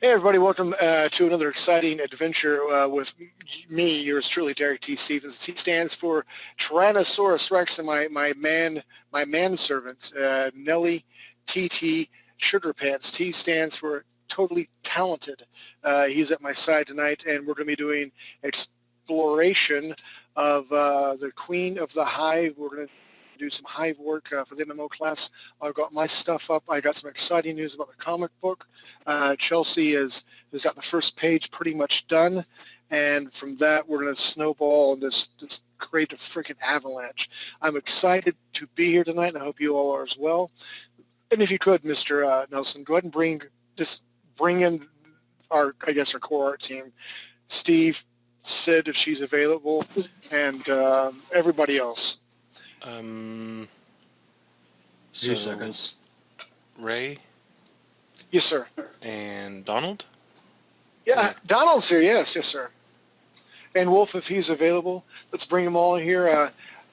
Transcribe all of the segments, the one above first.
Hey everybody, welcome to another exciting adventure with me, yours truly, Derek T. Stevens. T stands for Tyrannosaurus Rex, and my manservant, Nelly TT Sugar Pants. T stands for totally talented. He's at my side tonight, and we're going to be doing exploration of the Queen of the Hive. We're going to do some Hive work for the MMO class. I've got my stuff up. I got some exciting news about the comic book. Chelsea has got the first page pretty much done, and from that we're going to snowball and just create a freaking avalanche. I'm excited to be here tonight, and I hope you all are as well. And if you could, Mr. Nelson, go ahead and bring in our core art team, Steve, Sid, if she's available, and everybody else. Few seconds. Ray? Yes, sir. And Donald? Yeah, Donald's here. Yes, sir. And Wolf, if he's available, let's bring them all here.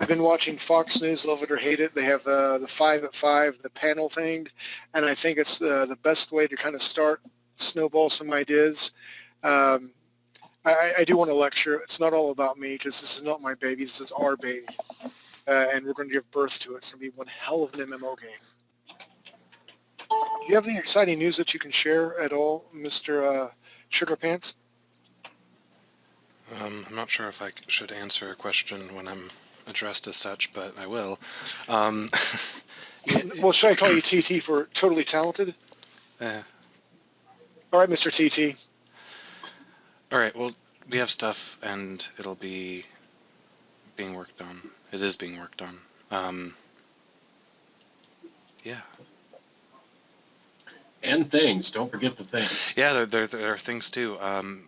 I've been watching Fox News, love it or hate it. They have the 5 at 5, the panel thing, and I think it's the best way to kind of start, snowball some ideas. I do want to lecture. It's not all about me because this is not my baby. This is our baby. And we're going to give birth to it. It's going to be one hell of an MMO game. Do you have any exciting news that you can share at all, Mr. Sugar Pants? I'm not sure if I should answer a question when I'm addressed as such, but I will. Well, should I call you TT for totally talented? All right, Mr. TT. All right, well, we have stuff, and it'll be being worked on. It is being worked on. Yeah. And things. Don't forget the things. Yeah, there are things too.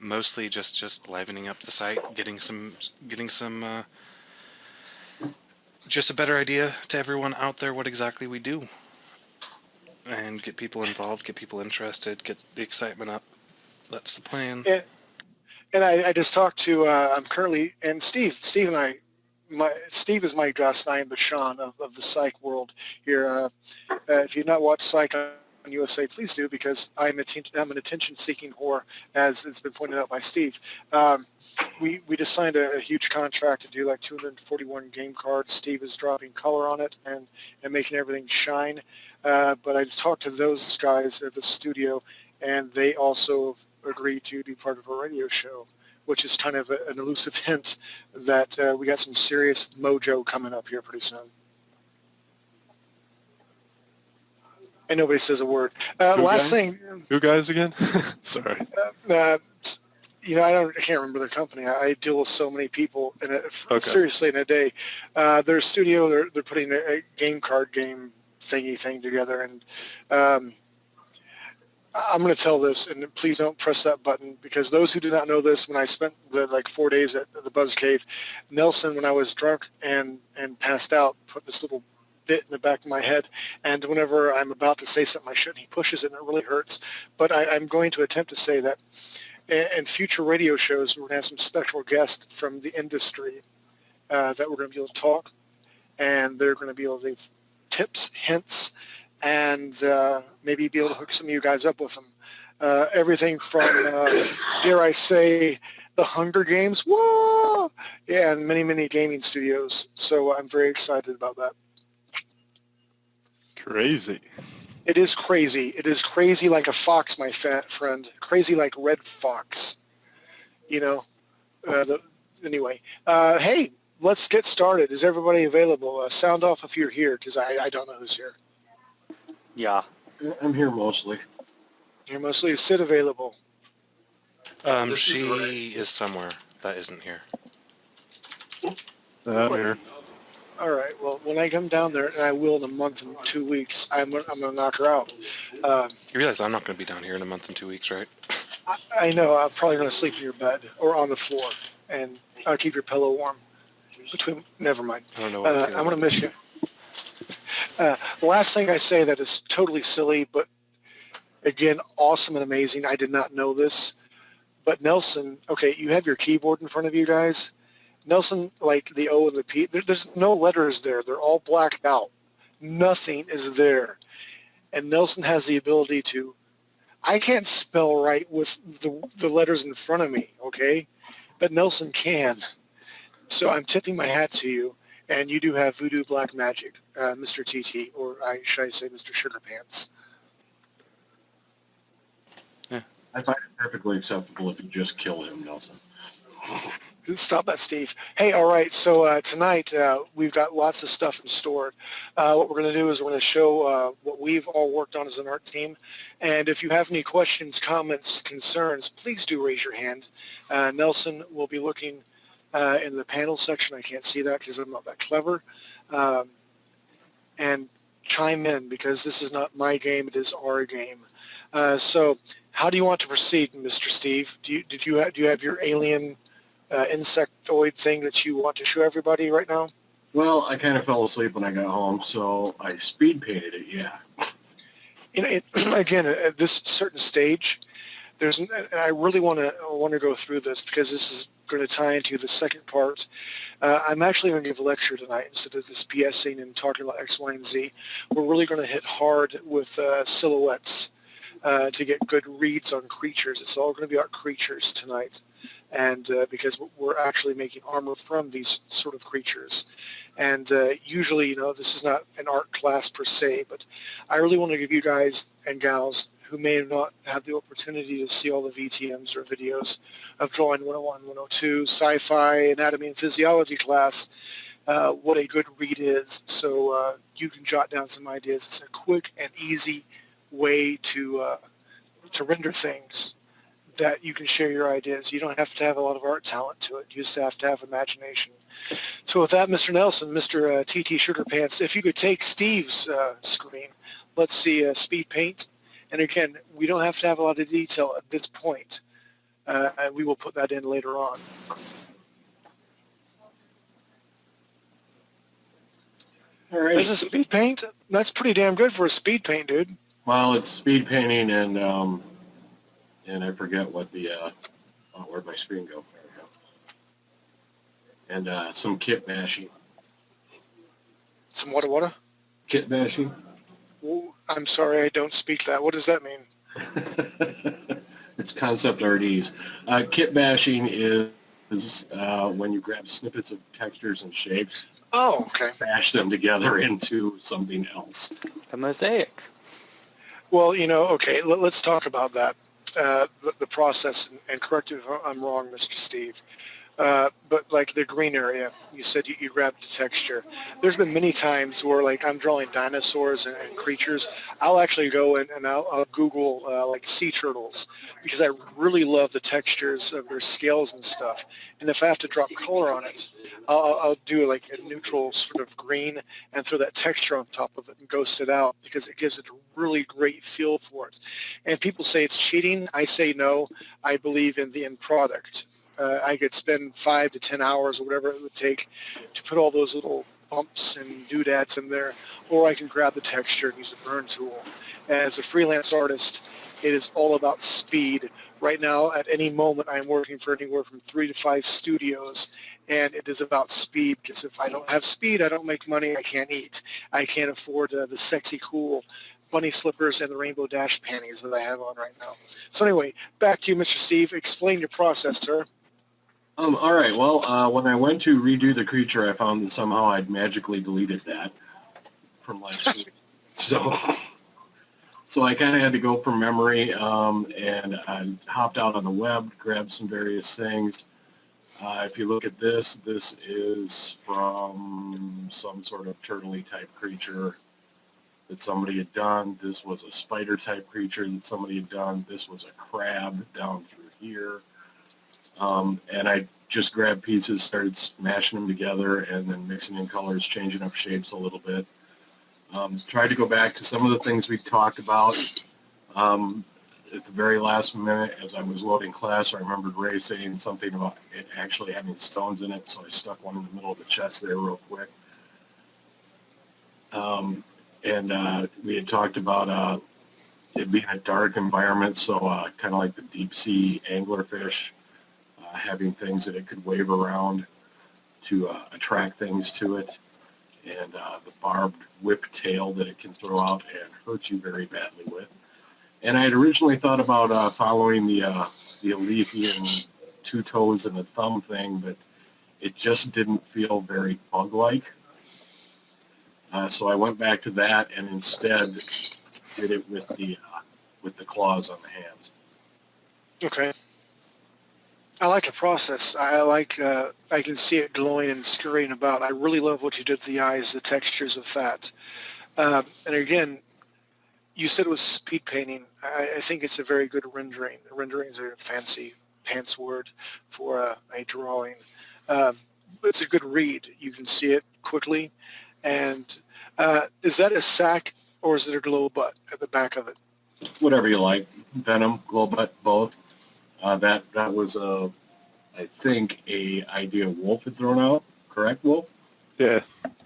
Mostly just livening up the site, getting some just a better idea to everyone out there what exactly we do, and get people involved, get people interested, get the excitement up. That's the plan. Yeah. And I just talked to I'm currently, and Steve and I. Steve is my guest, and I am Bashan of the Psych world here. If you've not watched Psych on USA, please do, because I'm an attention-seeking whore, as has been pointed out by Steve. We just signed a huge contract to do like 241 game cards. Steve is dropping color on it and making everything shine. But I talked to those guys at the studio, and they also agreed to be part of a radio show, which is kind of an elusive hint that we got some serious mojo coming up here pretty soon. And nobody says a word. Last thing. Who guys again? Sorry. I can't remember their company. I deal with so many people, seriously, in a day. Their studio, they're putting a game card game thing together, and I'm going to tell this, and please don't press that button, because those who do not know this, when I spent the 4 days at the Buzz Cave, Nelson, when I was drunk and passed out, put this little bit in the back of my head, and whenever I'm about to say something I shouldn't, he pushes it, and it really hurts. But I'm going to attempt to say that in future radio shows, we're going to have some special guests from the industry that we're going to be able to talk, and they're going to be able to give tips, hints, and maybe be able to hook some of you guys up with them. Everything from, dare I say, the Hunger Games, whoa! Yeah, and many, many gaming studios. So I'm very excited about that. Crazy. It is crazy. It is crazy like a fox, my fat friend. Crazy like Red Fox. Anyway. Hey, let's get started. Is everybody available? Sound off if you're here, because I don't know who's here. Yeah. I'm here mostly. You're mostly Sid available. She is somewhere that isn't here. I'm here. All right. Well, when I come down there, and I will in a month and 2 weeks, I'm going to knock her out. You realize I'm not going to be down here in a month and 2 weeks, right? I know. I'm probably going to sleep in your bed or on the floor, and I'll keep your pillow warm. Never mind. I don't know what I'm going to miss you. The last thing I say that is totally silly, but again, awesome and amazing. I did not know this, but Nelson, okay, you have your keyboard in front of you guys. Nelson, like the O and the P, there's no letters there. They're all blacked out. Nothing is there. And Nelson has the ability to I can't spell right with the letters in front of me, okay? But Nelson can. So I'm tipping my hat to you, and you do have voodoo black magic, Mr. TT, or should I say Mr. Sugar Pants. I find it perfectly acceptable if you just kill him, Nelson. Stop that, Steve. Hey, all right, so tonight we've got lots of stuff in store. What we're going to do is we're going to show what we've all worked on as an art team. And if you have any questions, comments, concerns, please do raise your hand. Nelson will be looking in the panel section. I can't see that because I'm not that clever. And chime in because this is not my game, it is our game. So how do you want to proceed, Mr. Steve? Do you have your alien insectoid thing that you want to show everybody right now? Well, I kind of fell asleep when I got home, so I speed painted it, yeah. You know, again, at this certain stage, and I really want to go through this because this is going to tie into the second part. I'm actually going to give a lecture tonight instead of this BSing and talking about X, Y, and Z. We're really going to hit hard with silhouettes to get good reads on creatures. It's all going to be about creatures tonight. And because we're actually making armor from these sort of creatures. And usually, you know, this is not an art class per se, but I really want to give you guys and gals who may not have the opportunity to see all the VTMs or videos of Drawing 101, 102, Sci-Fi, Anatomy and Physiology class, what a good read is. So you can jot down some ideas. It's a quick and easy way to render things that you can share your ideas. You don't have to have a lot of art talent to it. You just have to have imagination. So with that, Mr. Nelson, Mr. TT Sugar Pants, if you could take Steve's screen, let's see speed paint. And again, we don't have to have a lot of detail at this point. And we will put that in later on. All right. This is speed paint? That's pretty damn good for a speed paint, dude. Well, it's speed painting and I forget what the, where'd my screen go? There we go. And some kit bashing. Some what? Kit bashing? Ooh, I'm sorry, I don't speak that. What does that mean? It's concept RDs. Kit bashing is when you grab snippets of textures and shapes, Oh, okay. bash them together into something else. A mosaic. Well, you know, okay, let's talk about that, the process, and correct me if I'm wrong, Mr. Steve. But like the green area, you said you grabbed the texture. There's been many times where like I'm drawing dinosaurs and creatures. I'll actually go and I'll Google like sea turtles because I really love the textures of their scales and stuff. And if I have to drop color on it, I'll do like a neutral sort of green and throw that texture on top of it and ghost it out because it gives it a really great feel for it. And people say it's cheating. I say no. I believe in the end product. I could spend 5 to 10 hours or whatever it would take to put all those little bumps and doodads in there, or I can grab the texture and use a burn tool. As a freelance artist, it is all about speed. Right now, at any moment, I'm working for anywhere from 3 to 5 studios, and it is about speed, because if I don't have speed, I don't make money, I can't eat. I can't afford the sexy, cool bunny slippers and the rainbow dash panties that I have on right now. So anyway, back to you, Mr. Steve. Explain your process, sir. All right. Well, when I went to redo the creature, I found that somehow I'd magically deleted that from last week. So I kind of had to go from memory, and I hopped out on the web, grabbed some various things. If you look at this, this is from some sort of turtle-y type creature that somebody had done. This was a spider type creature that somebody had done. This was a crab down through here. And I just grabbed pieces, started smashing them together, and then mixing in colors, changing up shapes a little bit. Tried to go back to some of the things we talked about. At the very last minute, as I was loading class, I remembered Ray saying something about it actually having stones in it, so I stuck one in the middle of the chest there real quick. And we had talked about it being a dark environment, so kind of like the deep sea anglerfish. Having things that it could wave around to attract things to it, and the barbed whip tail that it can throw out and hurt you very badly with. And I had originally thought about following the Alethian two toes and a thumb thing, but it just didn't feel very bug-like. So I went back to that and instead did it with the claws on the hands. Okay. I like the process. I can see it glowing and scurrying about. I really love what you did to the eyes, the textures of that. And again, you said it was speed painting. I think it's a very good rendering. Rendering is a fancy pants word for a drawing. It's a good read. You can see it quickly. And is that a sack or is it a glow butt at the back of it? Whatever you like. Venom, Glowbutt, both. That was, I think, a idea Wolf had thrown out. Correct, Wolf? Yeah.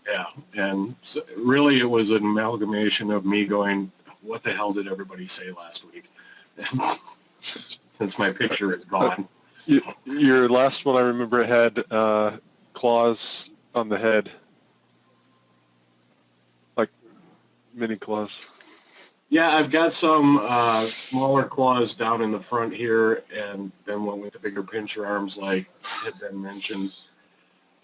Yeah. And so really it was an amalgamation of me going, what the hell did everybody say last week? Since my picture is gone. Your last one, I remember, had claws on the head. Like mini claws. Yeah, I've got some smaller claws down in the front here, and then one with the bigger pincher arms, like had been mentioned.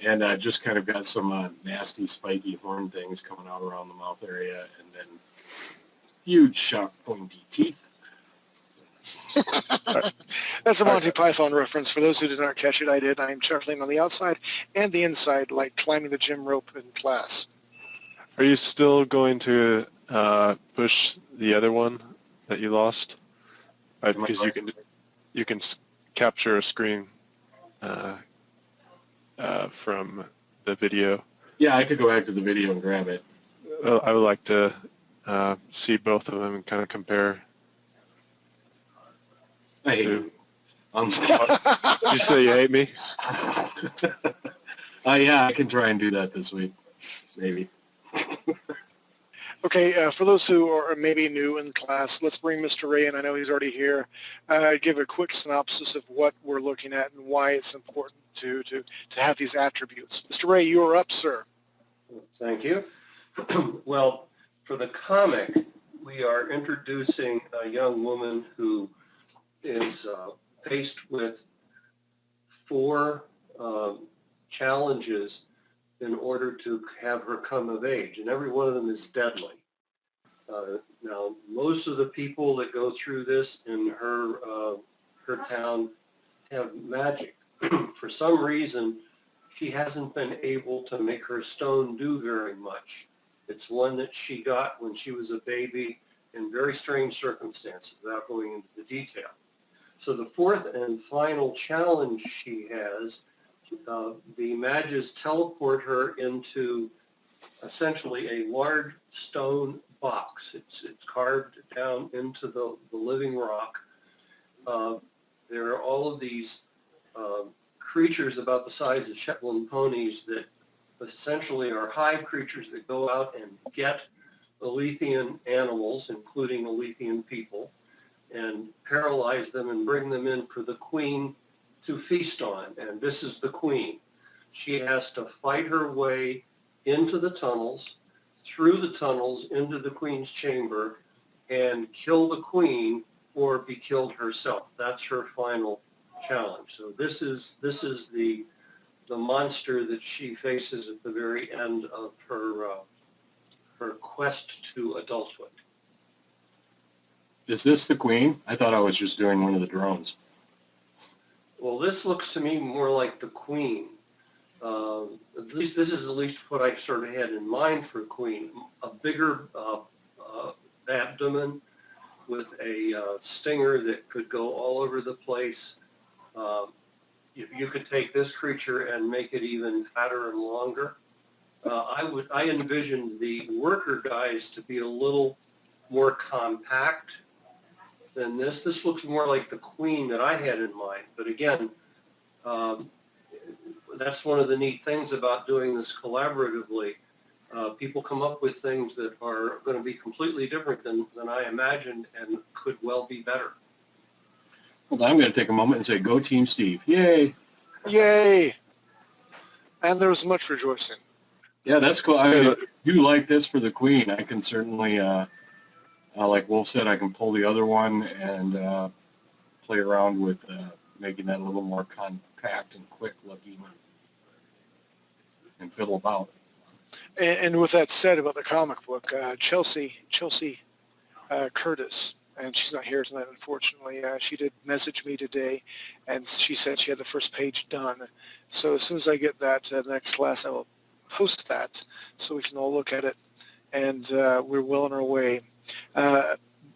And I just kind of got some nasty, spiky horn things coming out around the mouth area, and then huge, sharp, pointy teeth. That's a Monty Python reference. For those who did not catch it, I did. I am chuckling on the outside and the inside, like climbing the gym rope in class. Are you still going to push the other one that you lost? Because you can capture a screen from the video. Yeah, I could go back to the video and grab it. I would like to see both of them and kind of compare. I hate you. Did you say you hate me? Yeah, I can try and do that this week, maybe. Okay, for those who are maybe new in class, let's bring Mr. Ray in. I know he's already here. Give a quick synopsis of what we're looking at and why it's important to have these attributes. Mr. Ray, you are up, sir. Thank you. Well, for the comic, we are introducing a young woman who is faced with 4 challenges in order to have her come of age, and every one of them is deadly. Now, most of the people that go through this in her town have magic. For some reason, she hasn't been able to make her stone do very much. It's one that she got when she was a baby in very strange circumstances, without going into the detail. So the 4th and final challenge she has, the mages teleport her into essentially a large stone box. It's carved down into the living rock. There are all of these creatures about the size of Shetland ponies that essentially are hive creatures that go out and get Alethian animals, including Alethian people, and paralyze them and bring them in for the queen to feast on. And this is the queen. She has to fight her way into the tunnels, through the tunnels, into the queen's chamber, and kill the queen or be killed herself. That's her final challenge. So this is the monster that she faces at the very end of her quest to adulthood. Is this the queen? I thought I was just doing one of the drones. Well, this looks to me more like the queen. At least this is what I sort of had in mind for queen. A bigger abdomen with a stinger that could go all over the place. If you could take this creature and make it even fatter and longer, I envisioned the worker guys to be a little more compact than this. This looks more like the queen that I had in mind. But again, that's one of the neat things about doing this collaboratively. People come up with things that are going to be completely different than I imagined and could well be better. Well, I'm going to take a moment and say, go Team Steve. Yay. Yay! And there was much rejoicing. Yeah, that's cool. I do like this for the queen. I can certainly like Wolf said, I can pull the other one and play around with making that a little more compact and quick looking and fiddle about. And with that said about the comic book, Chelsea Curtis, and she's not here tonight, unfortunately. She did message me today, and she said she had the first page done. So as soon as I get that next class, I will post that so we can all look at it, and we're well on our way.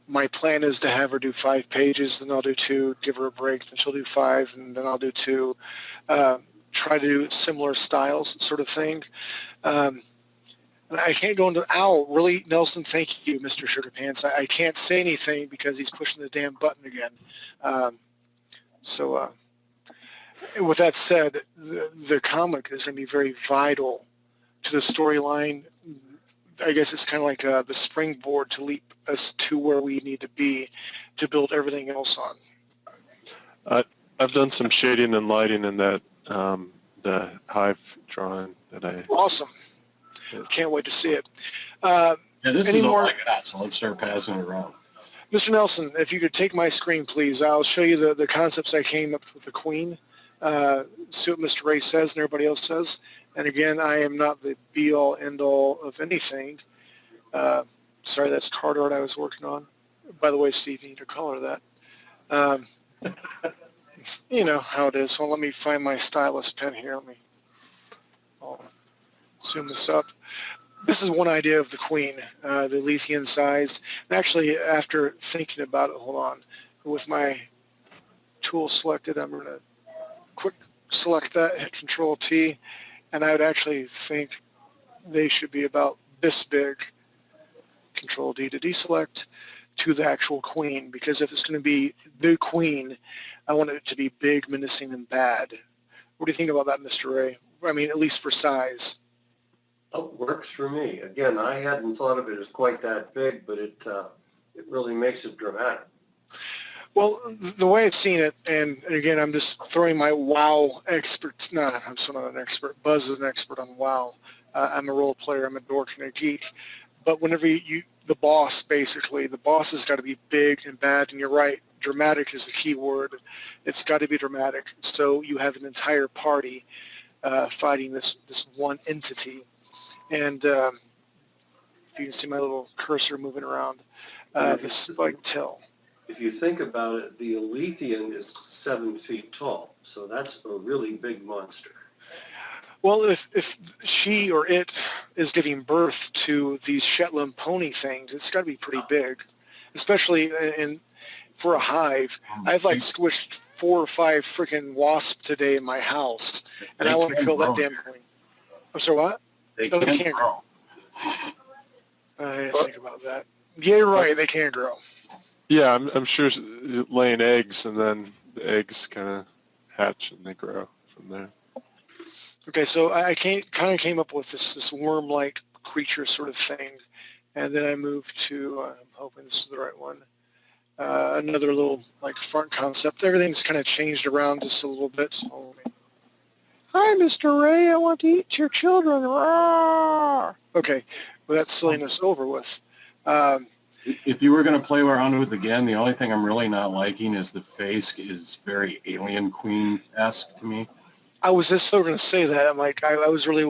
My plan is to have her do 5 pages, then I'll do 2, give her a break, then she'll do 5, and then I'll do 2. Try to do similar styles sort of thing. I can't go into, ow, really, Nelson, thank you, Mr. Sugar Pants. I can't say anything because he's pushing the damn button again. With that said, the comic is going to be very vital to the storyline. I guess it's kind of like the springboard to leap us to where we need to be to build everything else on. I've done some shading and lighting in that, the hive drawing that I... Awesome. Can't wait to see it. Yeah, this Any is all more? I got, so let's start passing it around. Mr. Nelson, if you could take my screen, please. I'll show you the concepts I came up with the Queen. See what Mr. Ray says and everybody else says. And again, I am not the be-all, end-all of anything. Sorry, that's card art I was working on. By the way, Steve, you need to color that. You know how it is. Well, let me find my stylus pen here. I'll zoom this up. This is one idea of the Queen, the Lethean sized. And actually, after thinking about it, hold on, with my tool selected, I'm going to quick select that, hit Control T, and I would actually think they should be about this big. Control D to deselect to the actual Queen, because if it's going to be the Queen, I want it to be big, menacing, and bad. What do you think about that, Mr. Ray? I mean, at least for size. Oh, works for me. Again, I hadn't thought of it as quite that big, but it really makes it dramatic. Well, the way I've seen it, and again, I'm just throwing my WoW expert, no, I'm still not an expert. Buzz is an expert on WoW. I'm a role player. I'm a dork and a geek. But whenever the boss, basically, the boss has got to be big and bad, and you're right, dramatic is the key word. It's got to be dramatic. So you have an entire party fighting this one entity. And if you can see my little cursor moving around, the spiked tail. If you think about it, the Lethean is 7 feet tall, so that's a really big monster. Well, if she or it is giving birth to these Shetland pony things, it's got to be pretty big, especially for a hive. I've like squished 4 or 5 freaking wasps today in my house, and I want to kill that damn thing. I'm sorry, what? They No, they can't can't grow. I didn't think about that. Yeah, you're right. They can't grow. Yeah, I'm sure laying eggs, and then the eggs kind of hatch and they grow from there. Okay, so I kind of came up with this worm-like creature sort of thing, and then I moved to, I'm hoping this is the right one, another little like front concept. Everything's kind of changed around just a little bit. Hi, Mr. Ray, I want to eat your children. Rawr! Okay, well, that silliness over with. If you were going to play around with it again, the only thing I'm really not liking is the face is very Alien Queen-esque to me. I was just still going to say that. I'm like, I was really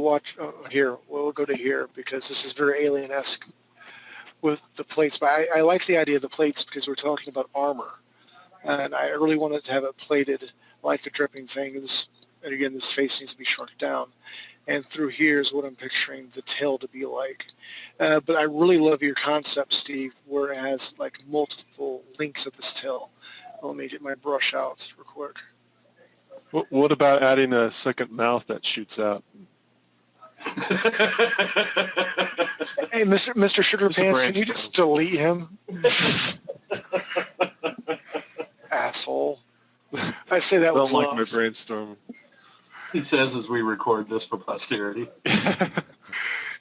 here. We'll go to here because this is very Alien-esque with the plates. But I like the idea of the plates because we're talking about armor. And I really wanted to have it plated like the dripping thing. And again, this face needs to be shrunk down. And through here is what I'm picturing the tail to be like. But I really love your concept, Steve, where it has like multiple links of this tail. Let me get my brush out real quick. What about adding a second mouth that shoots out? Hey, Mr. Sugar Pants, can you just delete him? Asshole. I say that with Don't love. like my brainstorm. He says as we record this for posterity.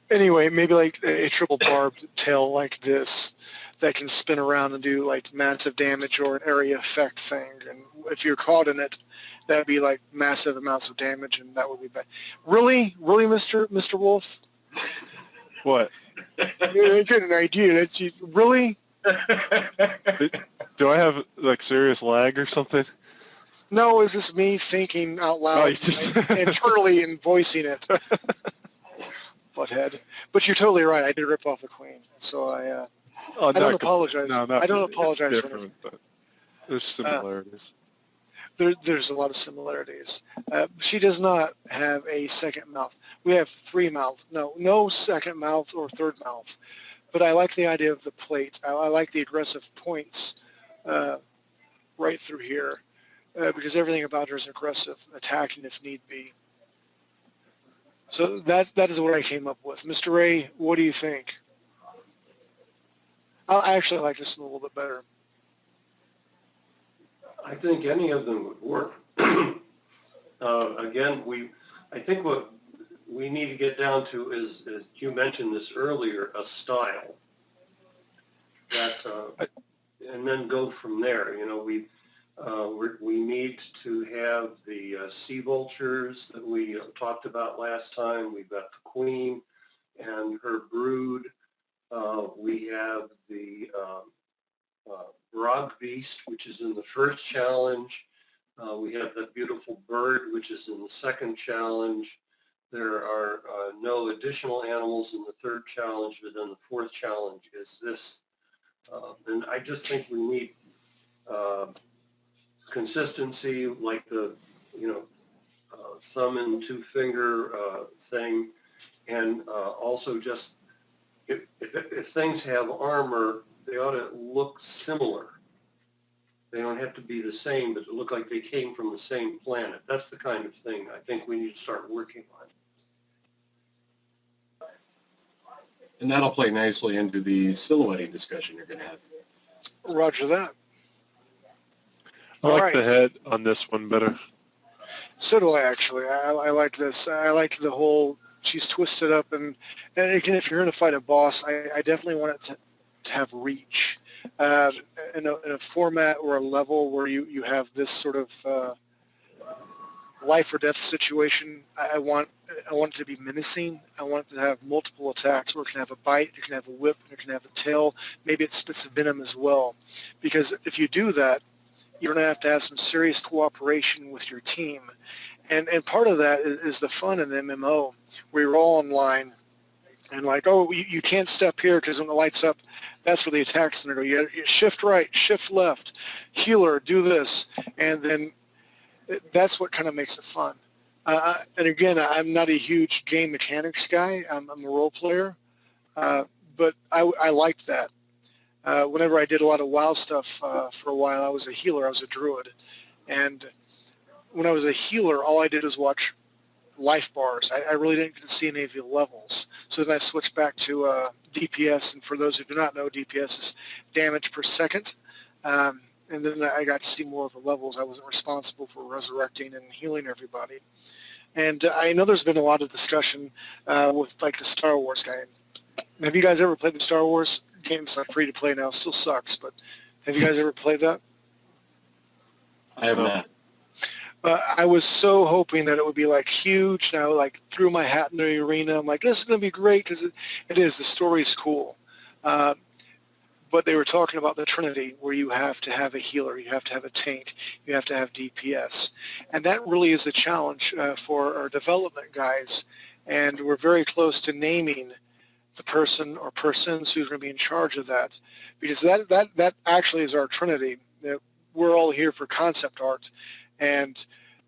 Anyway, maybe like a triple barbed tail like this that can spin around and do like massive damage or an area effect thing. And if you're caught in it, that'd be like massive amounts of damage, and that would be bad. Really, Mr. Wolf? What? I get an idea. Really? Do I have like serious lag or something? No, it's just me thinking out Oh, loud you just internally and voicing it. Butthead. But you're totally right. I did rip off a queen. So Oh, I don't not apologize. No, not I don't really. apologize It's for anything. different, but there's similarities. There's a lot of similarities. She does not have a second mouth. We have three mouths. No second mouth or third mouth. But I like the idea of the plate. I like the aggressive points right through here because everything about her is aggressive, attacking if need be. So that is what I came up with. Mr. Ray, what do you think? I actually like this one a little bit better. I think any of them would work. Again, I think what we need to get down to is you mentioned this earlier, a style. That, and then go from there. You know, we need to have the sea vultures that we talked about last time. We've got the queen and her brood. We have the Grog Beast, which is in the first challenge. We have the beautiful bird, which is in the second challenge. There are no additional animals in the third challenge, but then the fourth challenge is this. And I just think we need consistency, like the, thumb and two finger thing, and also just if things have armor, they ought to look similar. They don't have to be the same, but look like they came from the same planet. That's the kind of thing I think we need to start working on. And that'll play nicely into the silhouette discussion you're going to have. Roger that. I like Alright. the head on this one better. So do I actually. I like this. I like the whole, she's twisted up and again, if you're going to fight a boss, I definitely want it to have reach. In a format or a level where you have this sort of life or death situation, I want it to be menacing. I want it to have multiple attacks where it can have a bite, it can have a whip, it can have a tail. Maybe it spits venom as well. Because if you do that, you're going to have some serious cooperation with your team. And part of that is the fun in MMO, where you're all online and like, oh, you can't step here because when it lights up, that's where the attack's going to go. You shift right, shift left, healer, do this. And then that's what kind of makes it fun. And again, I'm not a huge game mechanics guy. I'm a role player. But I liked that. Whenever I did a lot of WoW stuff for a while, I was a healer. I was a druid. And when I was a healer, all I did was watch life bars. I really didn't get to see any of the levels. So then I switched back to DPS. And for those who do not know, DPS is damage per second. And then I got to see more of the levels. I wasn't responsible for resurrecting and healing everybody. And I know there's been a lot of discussion with like the Star Wars game. Have you guys ever played the Star Wars game? It's not free to play now. It still sucks. But have you guys ever played that? I have not. I was so hoping that it would be like huge. And I like threw my hat in the arena. I'm like, this is going to be great because it is. The story's cool. But they were talking about the Trinity, where you have to have a healer, you have to have a tank, you have to have DPS. And that really is a challenge for our development guys. And we're very close to naming the person or persons who's going to be in charge of that. Because that actually is our Trinity. We're all here for concept art. And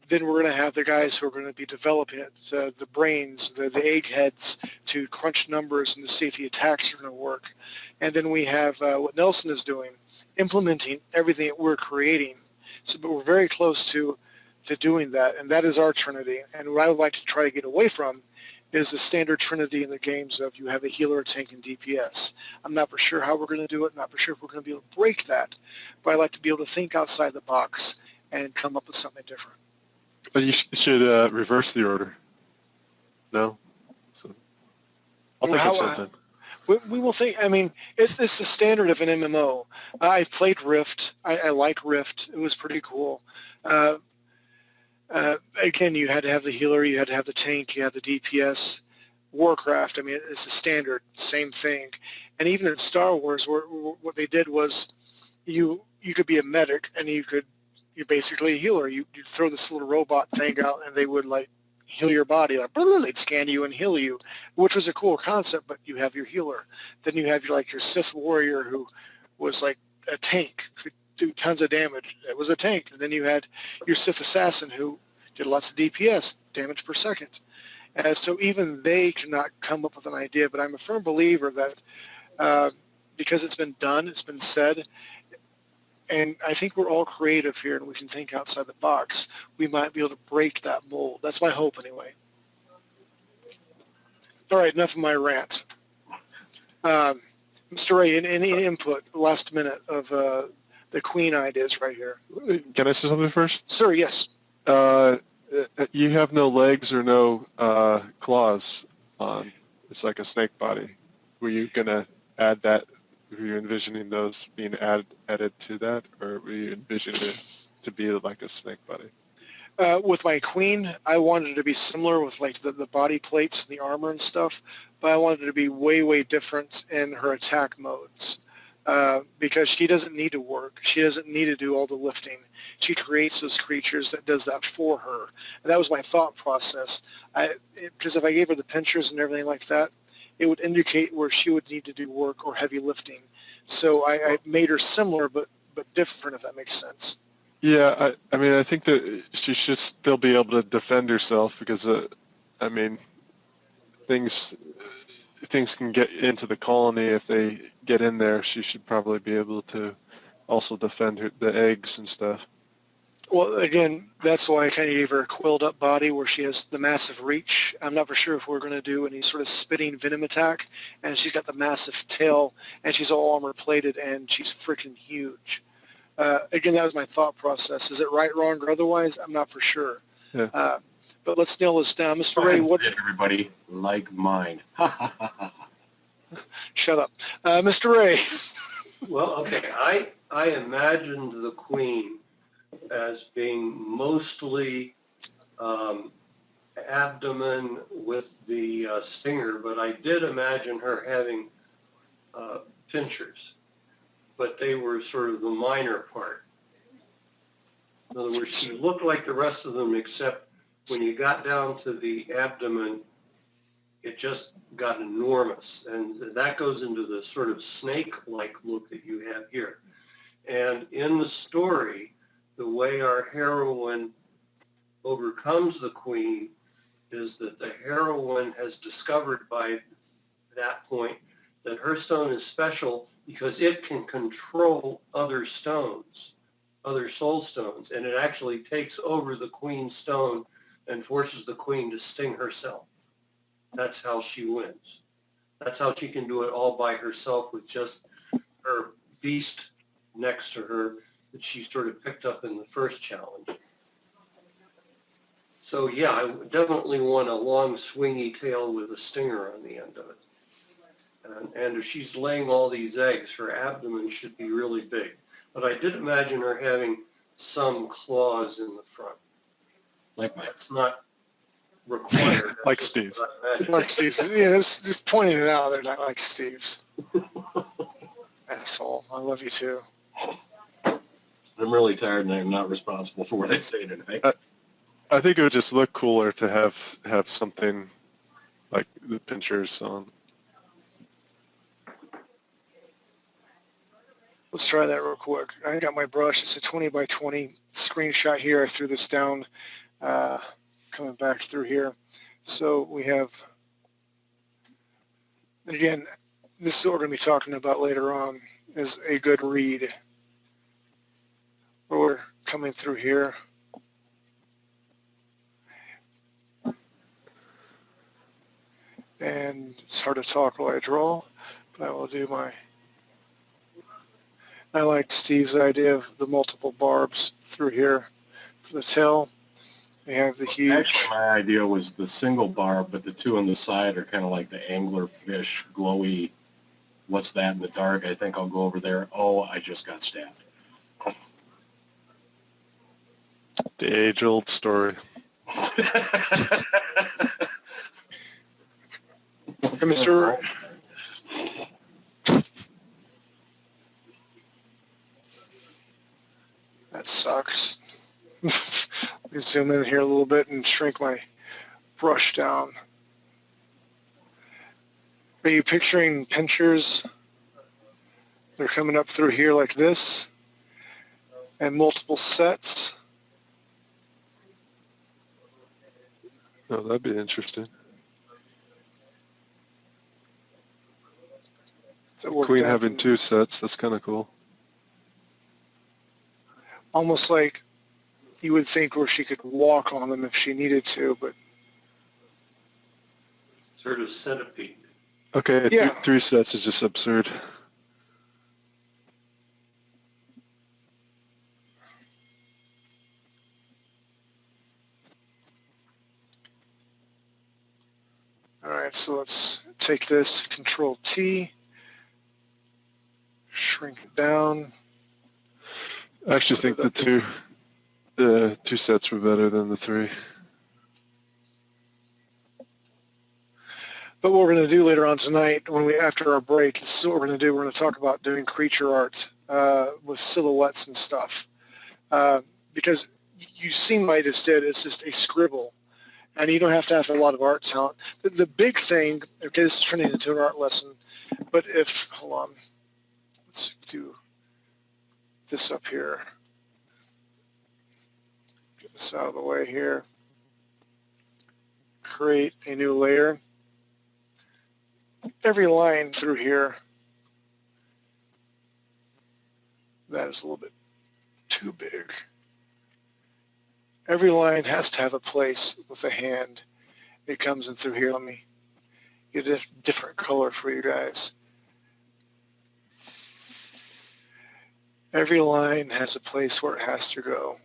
then we're going to have the guys who are going to be developing it, the brains, the eggheads to crunch numbers and to see if the attacks are going to work. And then we have what Nelson is doing, implementing everything that we're creating. So, but we're very close to doing that, and that is our Trinity. And what I would like to try to get away from is the standard Trinity in the games of you have a healer, a tank, and DPS. I'm not for sure how we're going to do it, not for sure if we're going to be able to break that, but I like to be able to think outside the box and come up with something different. But you should reverse the order. No? So, I'll think of something. We will think. I mean, it's the standard of an MMO. I've played Rift. I like Rift. It was pretty cool. Again, you had to have the healer, you had to have the tank, you had the DPS. Warcraft, I mean, it's a standard, same thing. And even in Star Wars, what they did was you could be a medic and you're basically a healer. You'd throw this little robot thing out and they would like heal your body. Like, they'd scan you and heal you, which was a cool concept, but you have your healer. Then you have your Sith warrior who was like a tank, could do tons of damage. It was a tank. And then you had your Sith assassin who did lots of DPS, damage per second. And so even they cannot come up with an idea, but I'm a firm believer that because it's been done, it's been said, and I think we're all creative here and we can think outside the box, we might be able to break that mold. That's my hope anyway. All right, enough of my rant. Mr. Ray, any input, last minute of the Queen ideas right here? Can I say something first? Sir, yes. You have no legs or no claws on. It's like a snake body. Were you going to add that? Were you envisioning those being added to that, or were you envisioning it to be like a snake body? With my Queen, I wanted it to be similar with like the body plates and the armor and stuff, but I wanted it to be way, way different in her attack modes. Because she doesn't need to work. She doesn't need to do all the lifting. She creates those creatures that does that for her. And that was my thought process. Because if I gave her the pinchers and everything like that, it would indicate where she would need to do work or heavy lifting. So I made her similar but different, if that makes sense. Yeah, I mean, I think that she should still be able to defend herself because, I mean, things can get into the colony. If they get in there, she should probably be able to also defend the eggs and stuff. Well, again, that's why I kind of gave her a coiled up body where she has the massive reach. I'm not for sure if we're going to do any sort of spitting venom attack, and she's got the massive tail, and she's all armor plated, and she's freaking huge. Again, that was my thought process. Is it right, wrong, or otherwise? I'm not for sure. Yeah. But let's nail this down. Mr. Ray, what... Everybody, like mine. Shut up. Mr. Ray. Well, okay, I imagined the Queen as being mostly abdomen with the stinger, but I did imagine her having pinchers, but they were sort of the minor part. In other words, she looked like the rest of them, except when you got down to the abdomen, it just got enormous. And that goes into the sort of snake-like look that you have here. And in the story, the way our heroine overcomes the Queen is that the heroine has discovered by that point that her stone is special because it can control other stones, other soul stones, and it actually takes over the Queen's stone and forces the Queen to sting herself. That's how she wins. That's how she can do it all by herself with just her beast next to her that she sort of picked up in the first challenge. So yeah, I definitely want a long swingy tail with a stinger on the end of it. And if she's laying all these eggs, her abdomen should be really big. But I did imagine her having some claws in the front. Like mine. That's not required. Like Steve's. Like Steve's. Yeah, just pointing it out. They're not like Steve's. Asshole. I love you too. I'm really tired and I'm not responsible for what I say today. I think it would just look cooler to have something like the pinchers on. Let's try that real quick. I got my brush. It's a 20 by 20 screenshot here. I threw this down coming back through here. So we have, again, this is what we're going to be talking about later on, is a good read. Where we're coming through here. And it's hard to talk while I draw, but I will do my... I like Steve's idea of the multiple barbs through here for the tail. We have the huge... Actually, my idea was the single barb, but the two on the side are kind of like the anglerfish, glowy, what's that in the dark? I think I'll go over there. Oh, I just got stabbed. The age-old story. Mr. That sucks. Let me zoom in here a little bit and shrink my brush down. Are you picturing pinchers? They're coming up through here like this, and multiple sets. Oh, that'd be interesting. Queen having 2 sets, that's kind of cool. Almost like you would think where she could walk on them if she needed to, but Sort of centipede. Okay, Yeah. 3 sets is just absurd. all right, so let's take this, Control T, shrink it down. I actually think the 2 sets were better than the 3. But what we're going to do later on tonight, after our break, this is what we're going to do. We're going to talk about doing creature art with silhouettes and stuff. Because you've seen what I just did. It's just a scribble. And you don't have to have a lot of art talent. The big thing, okay, this is turning into an art lesson, but hold on, let's do this up here. Get this out of the way here. Create a new layer. Every line through here, that is a little bit too big. Every line has to have a place with a hand. It comes in through here. Let me get a different color for you guys. Every line has a place where it has to go,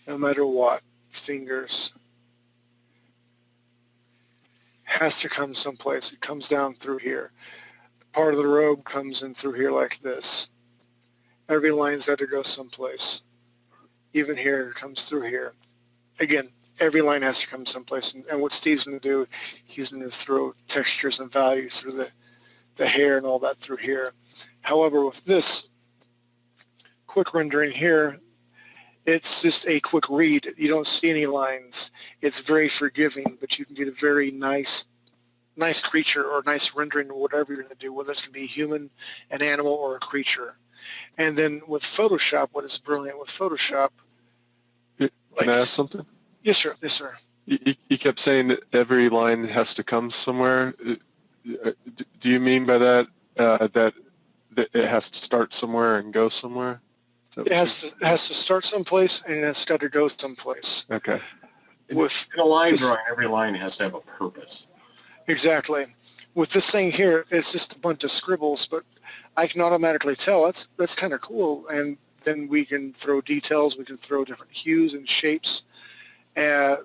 no matter what. Fingers. Has to come someplace. It comes down through here. Part of the robe comes in through here like this. Every line's got to go someplace. Even here, it comes through here. Again, every line has to come someplace. And what Steve's going to do, he's going to throw textures and values through the hair and all that through here. However, with this quick rendering here, it's just a quick read. You don't see any lines. It's very forgiving, but you can get a very nice creature or nice rendering of whatever you're going to do, whether it's going to be a human, an animal, or a creature. And then with Photoshop, what is brilliant with Photoshop? Can I ask something? Yes, sir. Yes, sir. You kept saying that every line has to come somewhere. Do you mean by that that it has to start somewhere and go somewhere? It has to start someplace and it has got to go someplace. Okay. In a line drawing, every line has to have a purpose. Exactly. With this thing here, it's just a bunch of scribbles, but I can automatically tell that's kind of cool. And then we can throw details. We can throw different hues and shapes. Let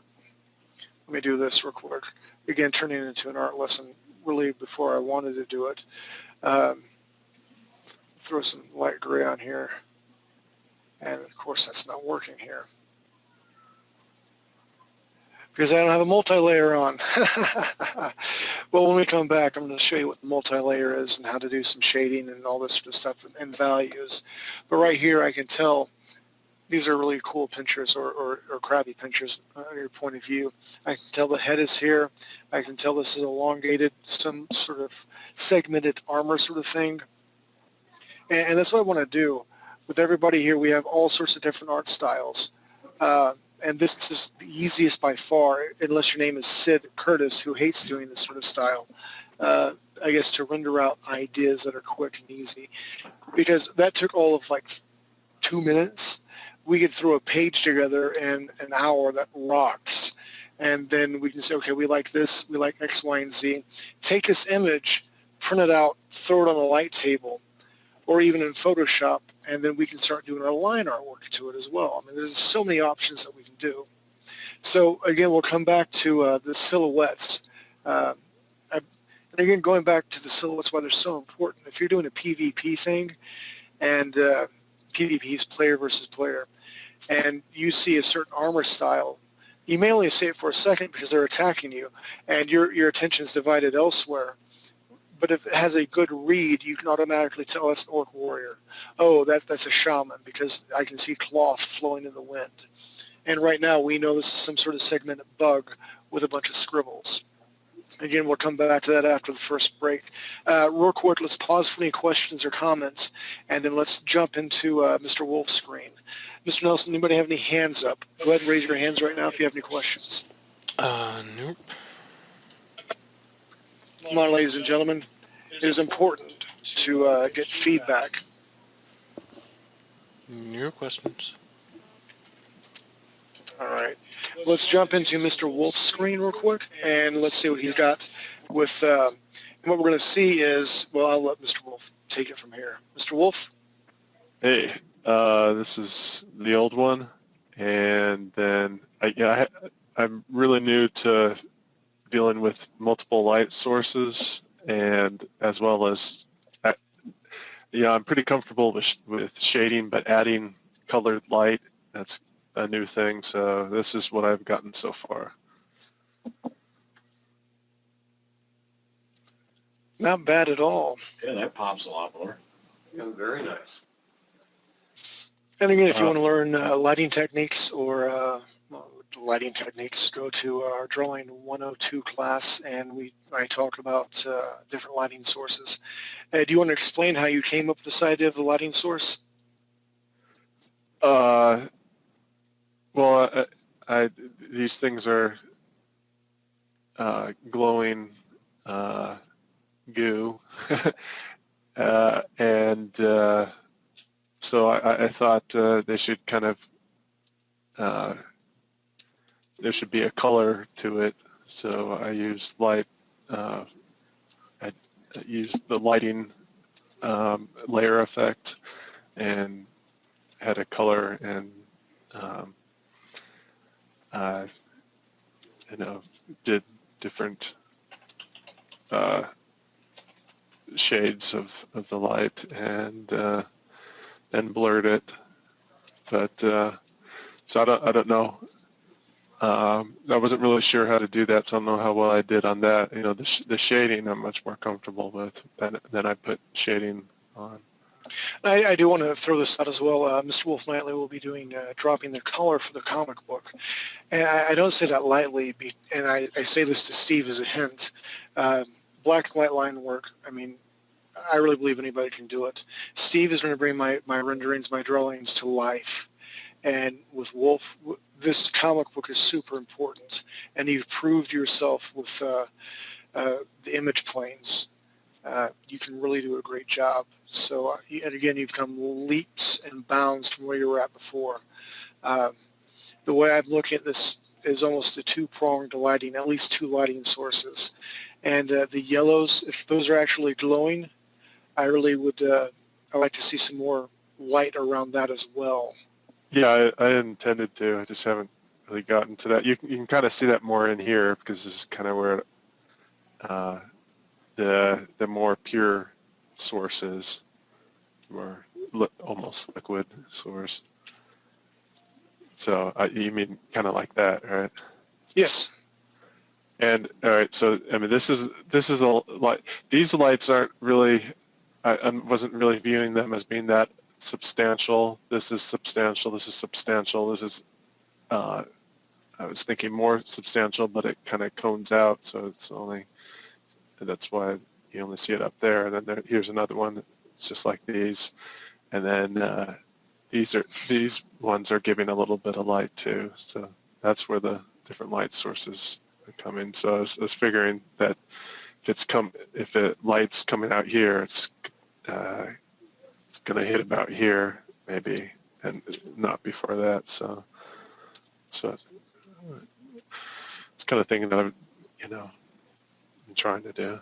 me do this real quick. Again, turning it into an art lesson really before I wanted to do it. Throw some light gray on here. And of course, that's not working here because I don't have a multi-layer on. Well, when we come back, I'm going to show you what the multi-layer is and how to do some shading and all this sort of stuff and values. But right here, I can tell these are really cool pinchers or crappy pinchers your point of view. I can tell the head is here. I can tell this is elongated, some sort of segmented armor sort of thing. And that's what I want to do. With everybody here, we have all sorts of different art styles. And this is the easiest by far, unless your name is Sid Curtis, who hates doing this sort of style, I guess, to render out ideas that are quick and easy. Because that took all of like 2 minutes. We could throw a page together in an hour that rocks. And then we can say, okay, we like this, we like X, Y, and Z. Take this image, print it out, throw it on a light table, or even in Photoshop, and then we can start doing our line artwork to it as well. I mean, there's so many options that we can do. So again, we'll come back to the silhouettes. And again, going back to the silhouettes, why they're so important. If you're doing a PvP thing, and PvP is player versus player, and you see a certain armor style, you may only see it for a second because they're attacking you, and your attention is divided elsewhere. but if it has a good read, you can automatically tell that's an orc warrior. Oh, that's a shaman because I can see cloth flowing in the wind. And right now we know this is some sort of segmented bug with a bunch of scribbles. Again, we'll come back to that after the first break. Real quick, let's pause for any questions or comments, and then let's jump into Mr. Wolf's screen. Mr. Nelson, anybody have any hands up? Go ahead and raise your hands right now if you have any questions. Nope. Come on, ladies and gentlemen. It is important to get feedback. No questions. All right. Let's jump into Mr. Wolf's screen real quick, and let's see what he's got with, and what we're going to see is, well, I'll let Mr. Wolf take it from here. Mr. Wolf? Hey, this is the old one, and then I'm really new to dealing with multiple light sources, and as well as, I'm pretty comfortable with shading, but adding colored light, that's a new thing. So this is what I've gotten so far. Not bad at all. Yeah, that pops a lot more. Yeah, very nice. And again, if you want to learn lighting techniques or lighting techniques, go to our Drawing 102 class, and I talk about different lighting sources. Do you want to explain how you came up with this idea of the lighting source? Well, these things are glowing goo, and so I thought they should kind of there should be a color to it. So I used light. I used the lighting layer effect and had a color, and did different shades of the light, and then blurred it. But so I don't know. I wasn't really sure how to do that, so I don't know how well I did on that. The shading I'm much more comfortable with than I put shading on. I do want to throw this out as well. Mr. Wolf Knightley will be doing dropping the color for the comic book. And I don't say that lightly, and I say this to Steve as a hint. Black and white line work, I mean, I really believe anybody can do it. Steve is going to bring my renderings, my drawings to life. And with Wolf, this comic book is super important. And you've proved yourself with the image planes. You can really do a great job. So, and again, you've come leaps and bounds from where you were at before. The way I'm looking at this is almost a two-pronged lighting, at least two lighting sources. And the yellows, if those are actually glowing, I really would, I like to see some more light around that as well. Yeah, I intended to. I just haven't really gotten to that. You can kind of see that more in here because this is kind of where the more pure source is, more almost liquid source. So you mean kind of like that, right? Yes. And all right, so I mean, this is a light. These lights aren't really. I wasn't really viewing them as being that substantial. This is substantial. This is substantial. This is. I was thinking more substantial, but it kind of cones out, so it's only. That's why you only see it up there. And then here's another one that's just like these, and then these ones are giving a little bit of light too. So that's where the different light sources are coming. So I was figuring that if it light's coming out here, it's going to hit about here maybe, and not before that. So it's kind of thing that I'm trying to do.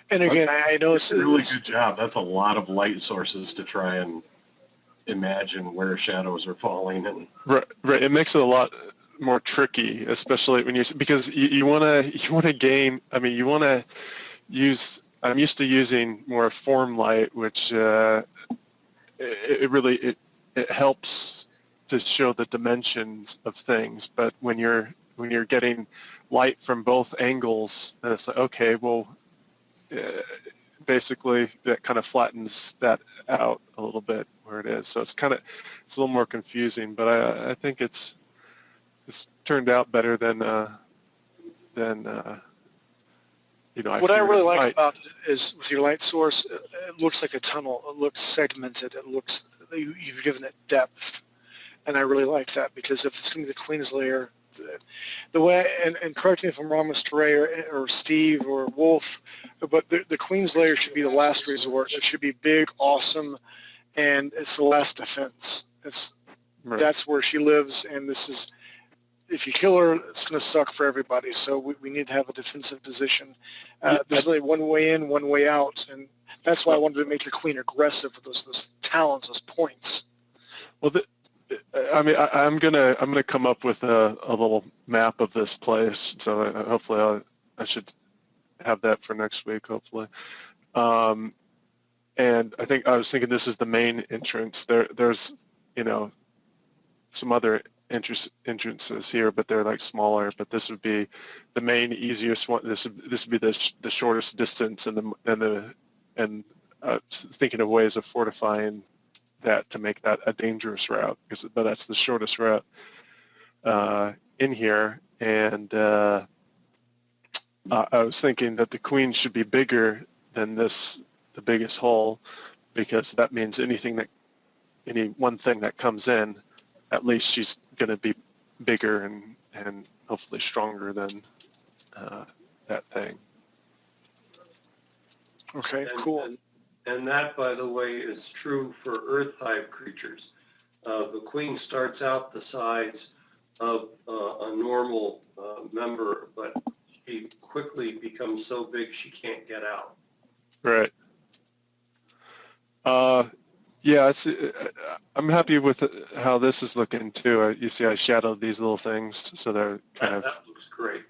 And again, I know it's a really good job. That's a lot of light sources to try and imagine where shadows are falling. And right. It makes it a lot more tricky, especially when because you want to gain. I mean, you want to use. I'm used to using more form light, which it helps to show the dimensions of things. But when you're getting light from both angles, and it's like, okay, well, basically that kind of flattens that out a little bit where it is. So it's a little more confusing, but I think it's turned out better than What I really like about it is with your light source, it looks like a tunnel. It looks segmented. It looks, you've given it depth. And I really like that, because if it's going to be the Queen's layer, the way, and correct me if I'm wrong, Mr. Ray or Steve or Wolf, but the Queen's layer should be the last resort. It should be big, awesome, and it's the last defense. Right. That's where she lives, and this is, if you kill her, it's going to suck for everybody. So we need to have a defensive position. There's only one way in, one way out, and that's why I wanted to make the Queen aggressive with those talons, those points. Well, I'm gonna come up with a little map of this place. So hopefully I should have that for next week. Hopefully, and I was thinking this is the main entrance. There's some other entrances here, but they're like smaller. But this would be the main easiest one. This would be the shortest distance, and thinking of ways of fortifying that to make that a dangerous route, but that's the shortest route in here. And I was thinking that the Queen should be bigger than the biggest hole, because that means any one thing that comes in, at least she's going to be bigger and hopefully stronger than that thing. Okay, cool. And that, by the way, is true for Earth Hive creatures. The Queen starts out the size of a normal member, but she quickly becomes so big she can't get out. Right. Yeah, I'm happy with how this is looking too. You see I shadowed these little things, so they're kind of... That looks great.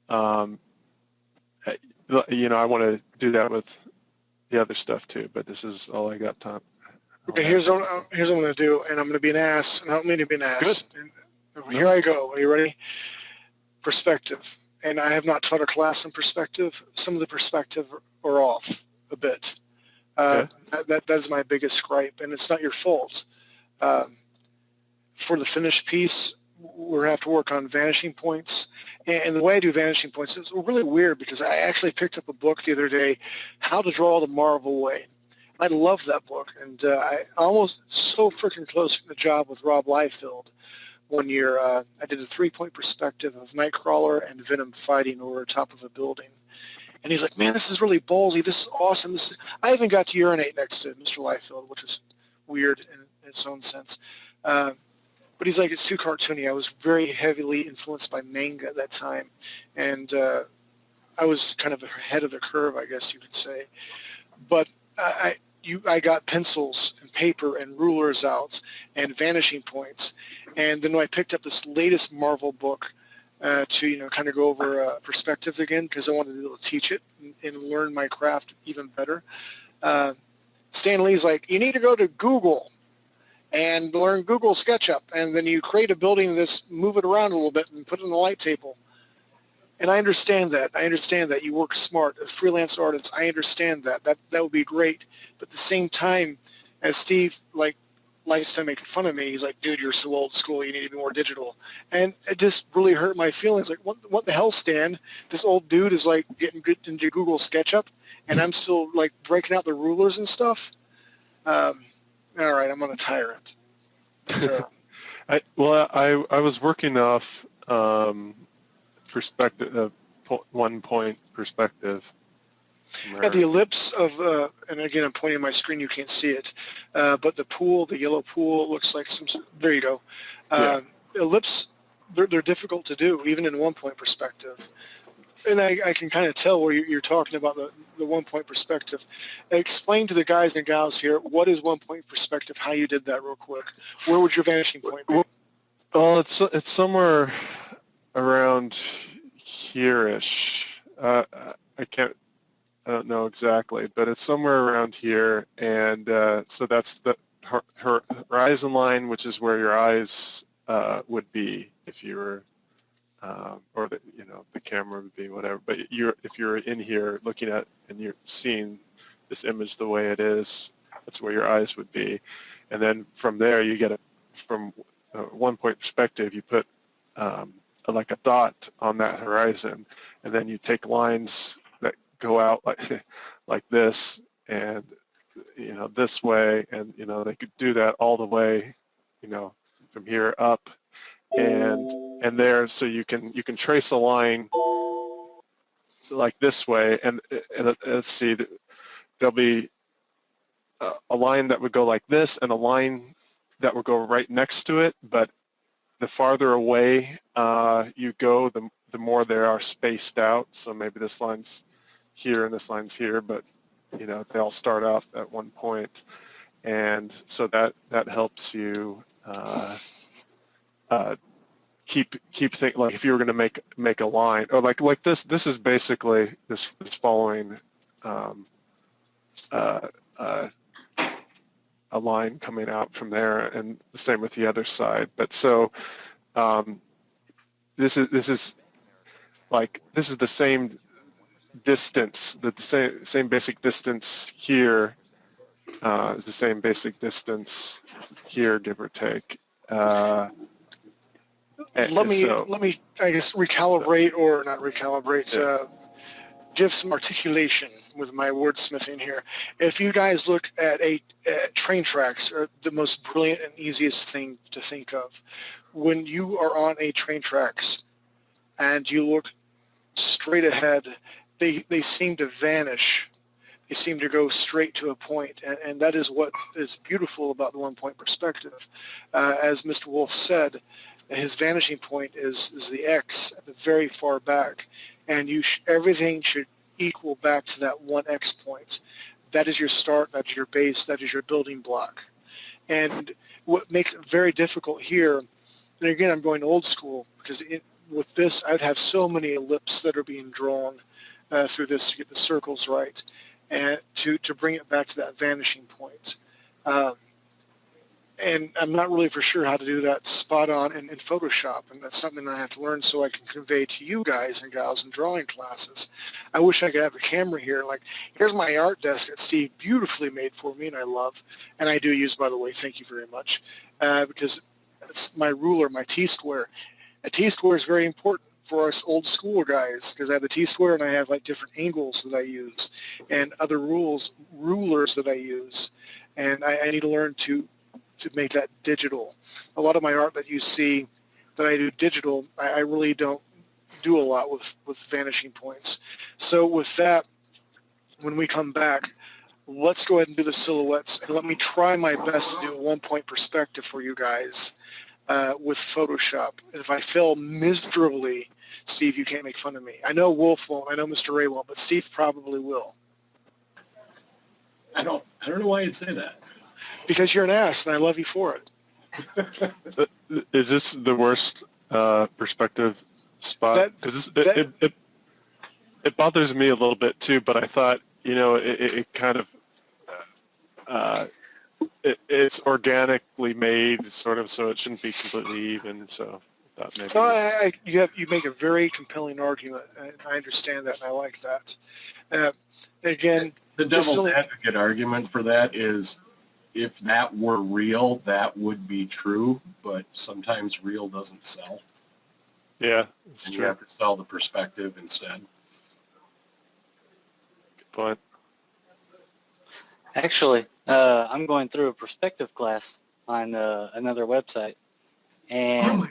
I want to do that with the other stuff too, but this is all I got time. Okay, here's what I'm going to do, and I'm going to be an ass, and I don't mean to be an ass. Good. Here I go. Are you ready? Perspective. And I have not taught a class in perspective. Some of the perspective are off a bit. Okay. That's my biggest gripe, and it's not your fault. For the finished piece, we're going to have to work on vanishing points. And the way I do vanishing points is really weird, because I actually picked up a book the other day, How to Draw the Marvel Way. I love that book, and I almost so freaking close to the job with Rob Liefeld. 1 year, I did a 3-point perspective of Nightcrawler and Venom fighting over the top of a building. And he's like, man, this is really ballsy. This is awesome. I even got to urinate next to Mr. Liefeld, which is weird in its own sense. But he's like, it's too cartoony. I was very heavily influenced by manga at that time. And I was kind of ahead of the curve, I guess you could say. But I got pencils and paper and rulers out and vanishing points. And then I picked up this latest Marvel book to kind of go over perspectives again, because I wanted to be able to teach it and learn my craft even better. Stan Lee's like, you need to go to Google and learn Google SketchUp, and then you create a building that's move it around a little bit and put it on the light table. And I understand that. I understand that you work smart as freelance artists. I understand that. That would be great. But at the same time, as Steve likes to make fun of me, he's like, dude, you're so old school. You need to be more digital. And it just really hurt my feelings. Like, what the hell, Stan? This old dude is like getting good into Google SketchUp, and I'm still like breaking out the rulers and stuff. All right, I'm on a tyrant. So, I was working off perspective, 1 point perspective. yeah, the ellipse of, and again, I'm pointing at my screen, you can't see it, but the pool, the yellow pool, looks like there you go. Ellipse, they're difficult to do, even in 1 point perspective. And I can kind of tell where you're talking about the 1 point perspective. Explain to the guys and gals here, what is 1 point perspective, how you did that real quick. Where would your vanishing point be? Well, it's somewhere around here-ish. I don't know exactly, but it's somewhere around here. And so that's the horizon line, which is where your eyes would be if you were or the camera would be whatever. But if you're in here looking at and you're seeing this image the way it is, that's where your eyes would be. And then from there, you get from a 1-point perspective, you put like a dot on that horizon, and then you take lines that go out like this, and this way, and they could do that all the way, from here up and there, so you can trace a line like this way, and let's see, there'll be a line that would go like this and a line that would go right next to it, but the farther away you go, the more they are spaced out. So maybe this line's here and this line's here, but they all start off at one point, and so that helps you keep thinking, like if you were going to make a line, or like this is basically this following a line coming out from there, and the same with the other side. But so this is the same distance, the same basic distance here is the same basic distance here, give or take. Let me I guess recalibrate, or not recalibrate, give some articulation with my wordsmithing here. If you guys look at train tracks, are the most brilliant and easiest thing to think of. When you are on a train tracks and you look straight ahead, they seem to vanish. They seem to go straight to a point, and that is what is beautiful about the 1-point perspective. As Mr. Wolf said, his vanishing point is the X at the very far back, and everything should equal back to that 1X point. That is your start, that is your base, that is your building block. And what makes it very difficult here, and again, I'm going old school, because with this, I'd have so many ellipses that are being drawn through this to get the circles right, and to bring it back to that vanishing point. And I'm not really for sure how to do that spot on in Photoshop, and that's something I have to learn so I can convey to you guys and gals in drawing classes. I wish I could have a camera here. Like, here's my art desk that Steve beautifully made for me, and I love, and I do use, by the way, thank you very much, because it's my ruler, my T-square. A T-square is very important for us old school guys, because I have the T-square and I have like different angles that I use and other rulers that I use, and I need to learn to make that digital. A lot of my art that you see that I do digital, I really don't do a lot with vanishing points. So with that, when we come back, let's go ahead and do the silhouettes, and let me try my best to do a 1-point perspective for you guys with Photoshop. And if I fail miserably, Steve, you can't make fun of me. I know Wolf won't, I know Mr. Ray won't, but Steve probably will. I don't know why you'd say that. Because you're an ass, and I love you for it. Is this the worst perspective spot? Because it bothers me a little bit too, but I thought, it kind of, it's organically made, sort of, so it shouldn't be completely even, so I thought maybe... You make a very compelling argument, and I understand that, and I like that. Again, the devil's advocate argument for that is, if that were real, that would be true, but sometimes real doesn't sell. Yeah, it's and true. You have to sell the perspective instead. Good point. Actually, I'm going through a perspective class on another website, and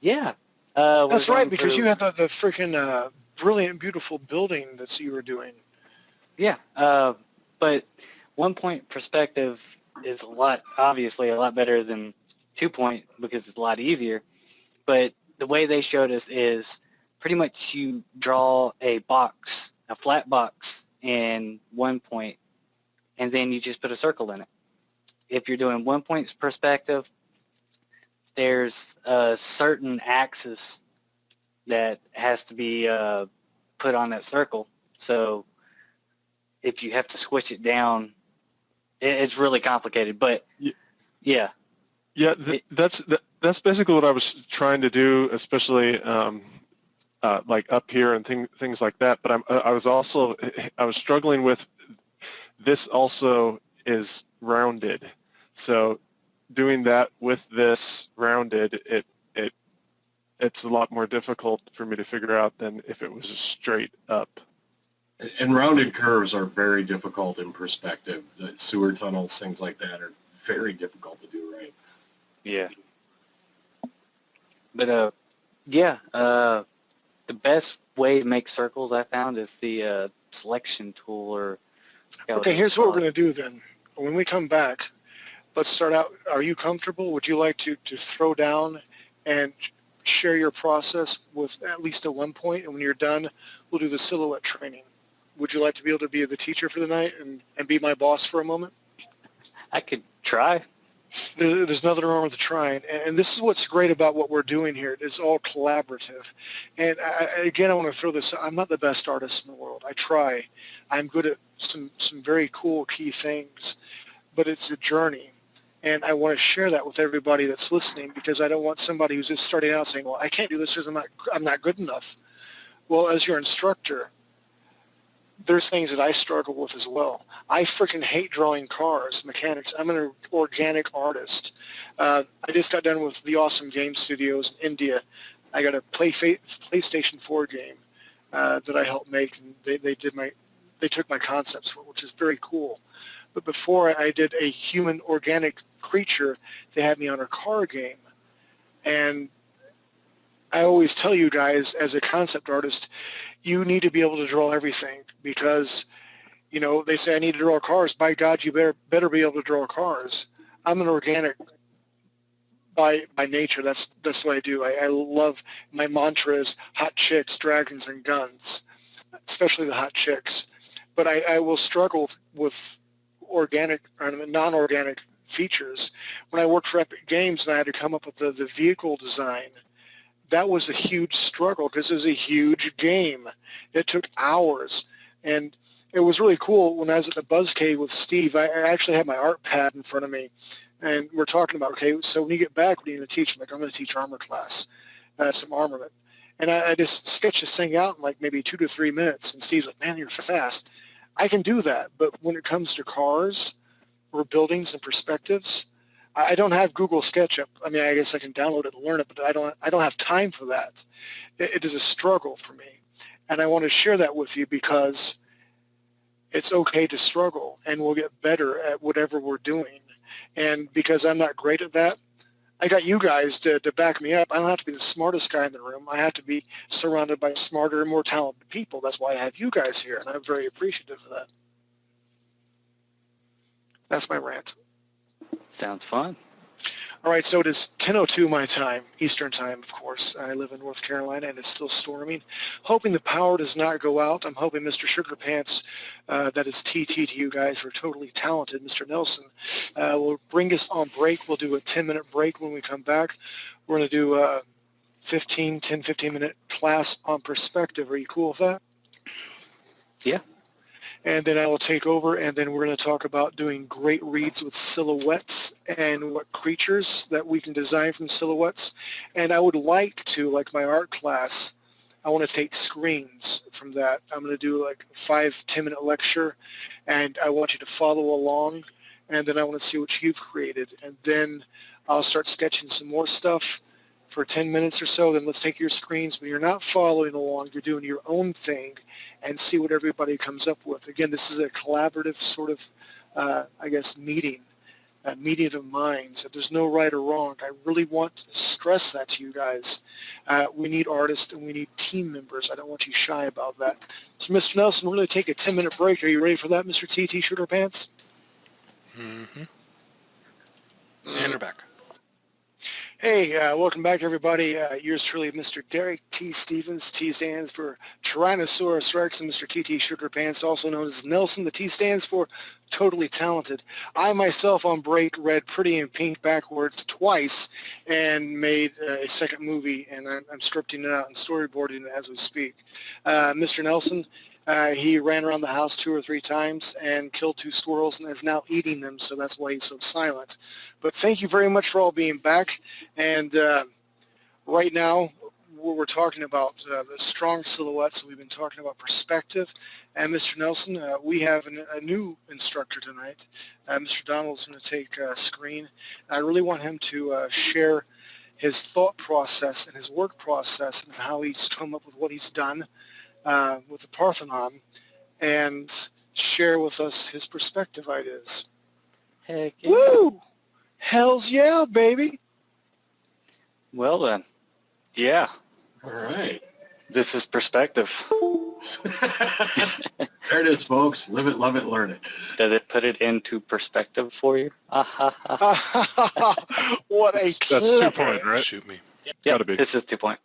yeah, that's right, because you had the freaking brilliant, beautiful building that you were doing. Yeah, but 1-point perspective is obviously a lot better than 2-point, because it's a lot easier. But the way they showed us is pretty much you draw a flat box in 1-point, and then you just put a circle in it. If you're doing 1-point perspective, there's a certain axis that has to be put on that circle. So if you have to switch it down, it's really complicated, but yeah. Yeah, that's basically what I was trying to do, especially like up here and things like that. But I was struggling with this. Also is rounded, so doing that with this rounded, it's a lot more difficult for me to figure out than if it was just straight up. And rounded curves are very difficult in perspective. The sewer tunnels, things like that, are very difficult to do right. Yeah. But the best way to make circles I found is the selection tool, or Okay, here's what we're going to do then. When we come back, let's start out. Are you comfortable? Would you like to throw down and share your process with at least at one point? And when you're done, we'll do the silhouette training. Would you like to be able to be the teacher for the night and be my boss for a moment? I could try. There's nothing wrong with trying. And this is what's great about what we're doing here. It's all collaborative. And I want to throw this. I'm not the best artist in the world. I try. I'm good at some very cool key things, but it's a journey. And I want to share that with everybody that's listening, because I don't want somebody who's just starting out saying, well, I can't do this because I'm not good enough. Well, as your instructor, there's things that I struggle with as well. I freaking hate drawing cars, mechanics. I'm an organic artist. I just got done with the Awesome Game Studios in India. I got a PlayStation 4 game that I helped make, and they took my concepts, which is very cool. But before I did a human organic creature, they had me on a car game. And I always tell you guys, as a concept artist, you need to be able to draw everything, because, you know, they say I need to draw cars. By God, you better be able to draw cars. I'm an organic by nature. That's what I do. I love, my mantra is hot chicks, dragons, and guns, especially the hot chicks. But I will struggle with organic or non-organic features. When I worked for Epic Games and I had to come up with the vehicle design, that was a huge struggle because it was a huge game. It took hours. And it was really cool when I was at the Buzz Cave with Steve. I actually had my art pad in front of me, and we're talking about, okay, so when you get back, what are you going to teach? I'm like, I'm going to teach armor class, some armament. And I just sketched this thing out in like maybe 2 to 3 minutes. And Steve's like, man, you're fast. I can do that. But when it comes to cars or buildings and perspectives, I don't have Google SketchUp. I mean, I guess I can download it and learn it, but I don't have time for that. It is a struggle for me. And I want to share that with you because it's okay to struggle, and we'll get better at whatever we're doing. And because I'm not great at that, I got you guys to back me up. I don't have to be the smartest guy in the room. I have to be surrounded by smarter and more talented people. That's why I have you guys here, and I'm very appreciative of that. That's my rant. Sounds fun. All right, so it is 10:02 my time, Eastern time, of course. I live in North Carolina, and it's still storming. Hoping the power does not go out. I'm hoping Mr. Sugar Pants, that is TT to you guys who are totally talented, Mr. Nelson, will bring us on break. We'll do a 10-minute break when we come back. We're going to do a 15-minute class on perspective. Are you cool with that? Yeah. And then I will take over, and then we're going to talk about doing great reads with silhouettes and what creatures that we can design from silhouettes. And I would like to, like my art class, I want to take screens from that. I'm going to do like a 5-10-minute lecture, and I want you to follow along, and then I want to see what you've created. And then I'll start sketching some more stuff for 10 minutes or so. Then let's take your screens. But you're not following along. You're doing your own thing and see what everybody comes up with. Again, this is a collaborative sort of, I guess, meeting of minds. There's no right or wrong. I really want to stress that to you guys. We need artists and we need team members. I don't want you shy about that. So, Mr. Nelson, we're going to take a 10-minute break. Are you ready for that, Mr. TT Sugar Pants? Mm-hmm. And we're back. Hey, welcome back, everybody. Yours truly, Mr. Derek T. Stevens. T stands for Tyrannosaurus Rex, and Mr. TT Sugar Pants, also known as Nelson. The T stands for Totally Talented. I myself on break read Pretty in Pink backwards twice and made a second movie, and I'm scripting it out and storyboarding it as we speak. Mr. Nelson, He ran around the house 2 or 3 times and killed 2 squirrels and is now eating them, so that's why he's so silent. But thank you very much for all being back. And right now, we're talking about the strong silhouettes. We've been talking about perspective. And Mr. Nelson, we have a new instructor tonight. Mr. Donald's going to take a screen. I really want him to share his thought process and his work process and how he's come up with what he's done with the Parthenon, and share with us his perspective ideas. Heck yeah. Woo! Hells yeah, baby! Well then, yeah, All right. this is perspective. There it is, folks. Live it, love it, learn it. Does it put it into perspective for you? Ah, ha, ha. What a That's clever. 2 point, right? Shoot me. Gotta be. This is 2 point.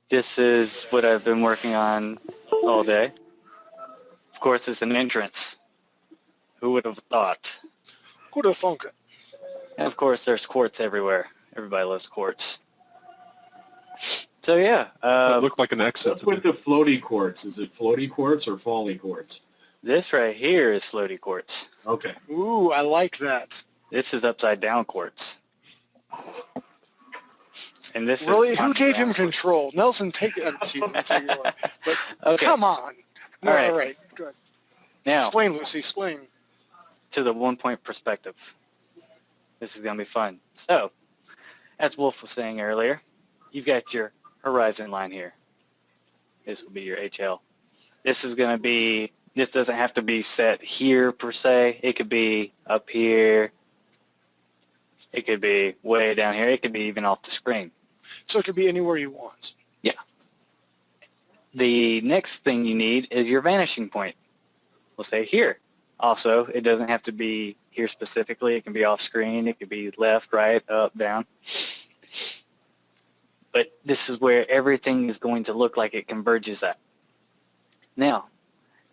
This is what I've been working on all day. Of course, it's an entrance. Who would have thought? Who'd have thunk it? And of course, there's quartz everywhere. Everybody loves quartz. So yeah, That looked like an exit. What's with the floaty quartz? Is it floaty quartz or folly quartz? this right here is floaty quartz. Okay. Ooh, I like that. This is upside down quartz. And this Really? is Who gave him quartz. control? Nelson, take it. Take it away. But Okay. come on. No, All right. all right. Good. Now, Explain, Lucy. Explain. to the 1 point perspective. This is going to be fun. So, as Wolf was saying earlier, you've got your horizon line here. This will be your HL. This is going to be, this doesn't have to be set here per se. It could be up here. It could be way down here. It could be even off the screen. So it could be anywhere you want. The next thing you need is your vanishing point. We'll say here. Also, it doesn't have to be here specifically. It can be off screen. It could be left, right, up, down. But this is where everything is going to look like it converges at. Now,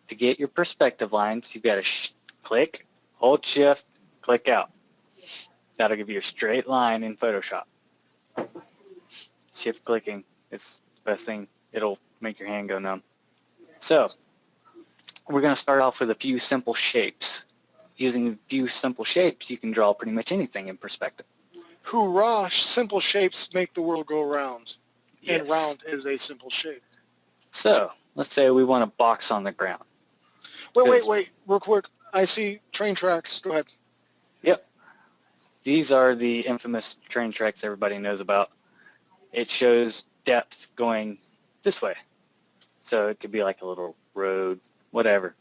to get your perspective lines, you've got to click, hold shift, click out. That'll give you a straight line in Photoshop. Shift clicking is the best thing. It'll make your hand go numb. So, we're going to start off with a few simple shapes. Using a few simple shapes, you can draw pretty much anything in perspective. Hoorah! Simple shapes make the world go round. And Yes. round is a simple shape. So, let's say we want a box on the ground. Wait. Real quick. I see train tracks. Go ahead. Yep. These are the infamous train tracks everybody knows about. It shows depth going this way. So it could be like a little road, whatever.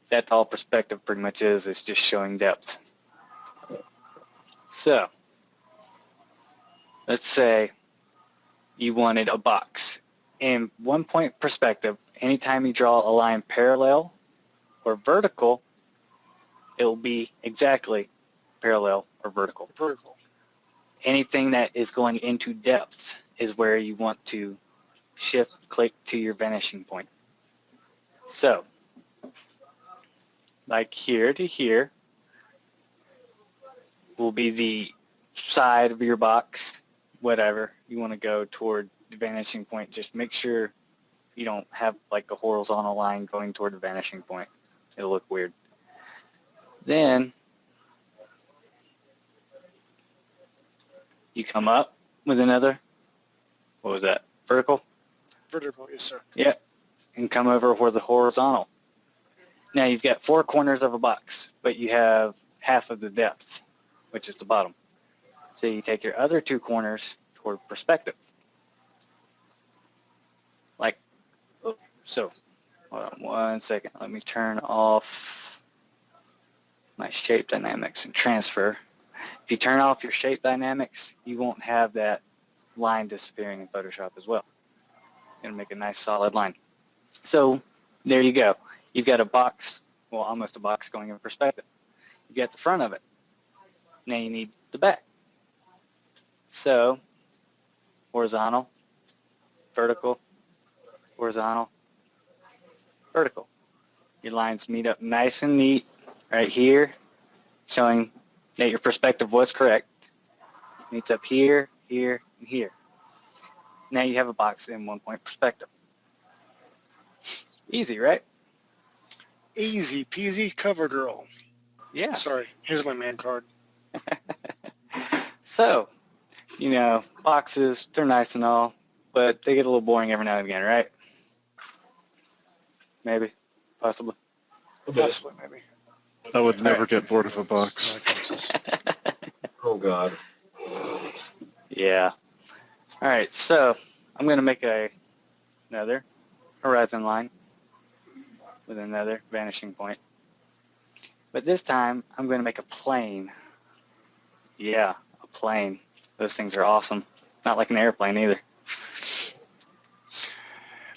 That's all perspective pretty much is. It's just showing depth. So, let's say you wanted a box. In 1 point perspective, anytime you draw a line parallel or vertical, it will be exactly parallel or vertical. Vertical. Anything that is going into depth is where you want to shift click to your vanishing point. So, like here to here will be the side of your box, whatever you want to go toward the vanishing point. Just make sure you don't have like a horizontal line going toward the vanishing point. It'll look weird. Then you come up with another, what was that, vertical? Vertical, yes, sir. Yep. And come over for the horizontal. Now you've got 4 corners of a box, but you have half of the depth, which is the bottom. So you take your other 2 corners toward perspective. Like, so, hold on 1 second. Let me turn off my shape dynamics and transfer. If you turn off your shape dynamics, you won't have that line disappearing in Photoshop as well. It'll make a nice solid line. So there you go. You've got a box, well, almost a box going in perspective. You got the front of it. Now you need the back. So horizontal, vertical, horizontal, vertical. Your lines meet up nice and neat right here, showing that your perspective was correct. Meets up here, here, and here. Now you have a box in 1 point perspective. Easy, right? Easy peasy cover girl. Yeah. Sorry, here's my man card. So, you know, boxes, they're nice and all, but they get a little boring every now and again, right? Maybe. Possibly. A bit. Possibly, maybe. I would never Alright. get bored of a I box. like boxes. Oh God. Yeah. All right, so I'm going to make another horizon line with another vanishing point. But this time, I'm going to make a plane. Yeah, a plane. Those things are awesome. Not like an airplane either.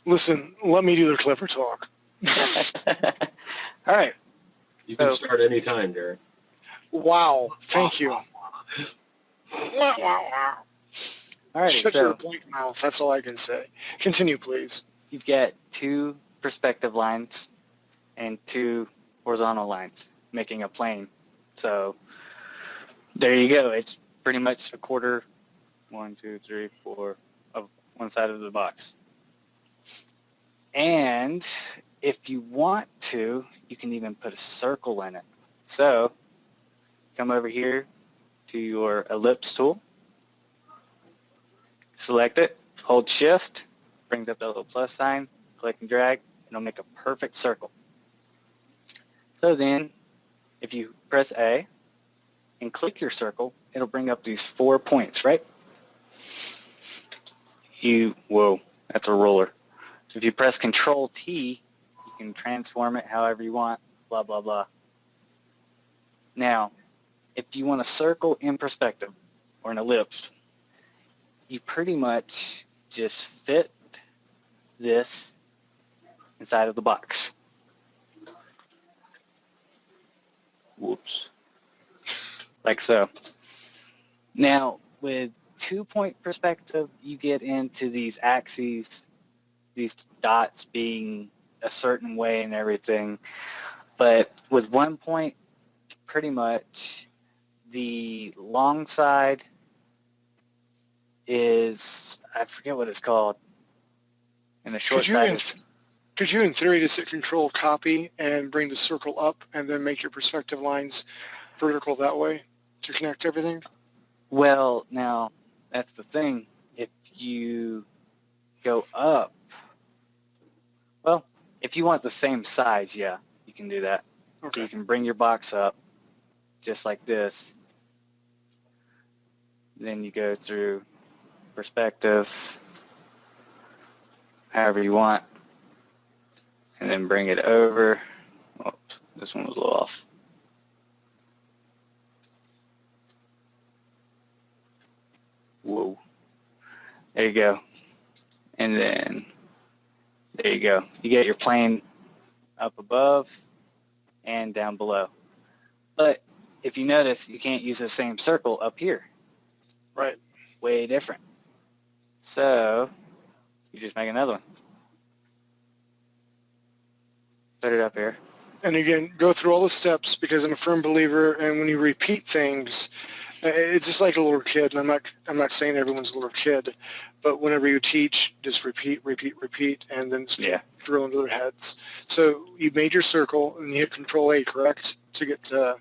Listen, let me do the clever talk. All right. You can So- start any time, Derek. Wow, thank you. Wow, wow, wow. All right, Shut your so blank mouth. That's all I can say. Continue, please. you've got two perspective lines and two horizontal lines making a plane. So there you go. It's pretty much a quarter, 1, 2, 3, 4 of one side of the box. And if you want to, you can even put a circle in it. So come over here to your ellipse tool, select it, hold shift, brings up that little plus sign, click and drag, and it'll make a perfect circle. So then if you press A and click your circle, it'll bring up these 4 points, right? Whoa, that's a ruler. If you press Control T, you can transform it however you want, blah, blah, blah. Now, if you want a circle in perspective or an ellipse, you pretty much just fit this inside of the box. Whoops. Like so. Now, with 2-point perspective, you get into these axes, these dots being a certain way and everything. But with 1 point, pretty much the long side is, I forget what it's called, and the short side is, Could you, in theory, just hit Control Copy and bring the circle up and then make your perspective lines vertical that way to connect everything? well, now, that's the thing. If you go up, well, if you want the same size, yeah, you can do that. So Okay. you can bring your box up just like this. Then you go through perspective, however you want, and then bring it over. Oops, this one was a little off. Whoa. There you go. And then there you go. You get your plane up above and down below. But if you notice, you can't use the same circle up here. Right. Way different. So you just make another one. Put it up here. And again, go through all the steps because I'm a firm believer. And when you repeat things, it's just like a little kid. And I'm not saying everyone's a little kid, but whenever you teach, just repeat, and then just Yeah. drill into their heads. So you made your circle and you hit Control A, correct, to get the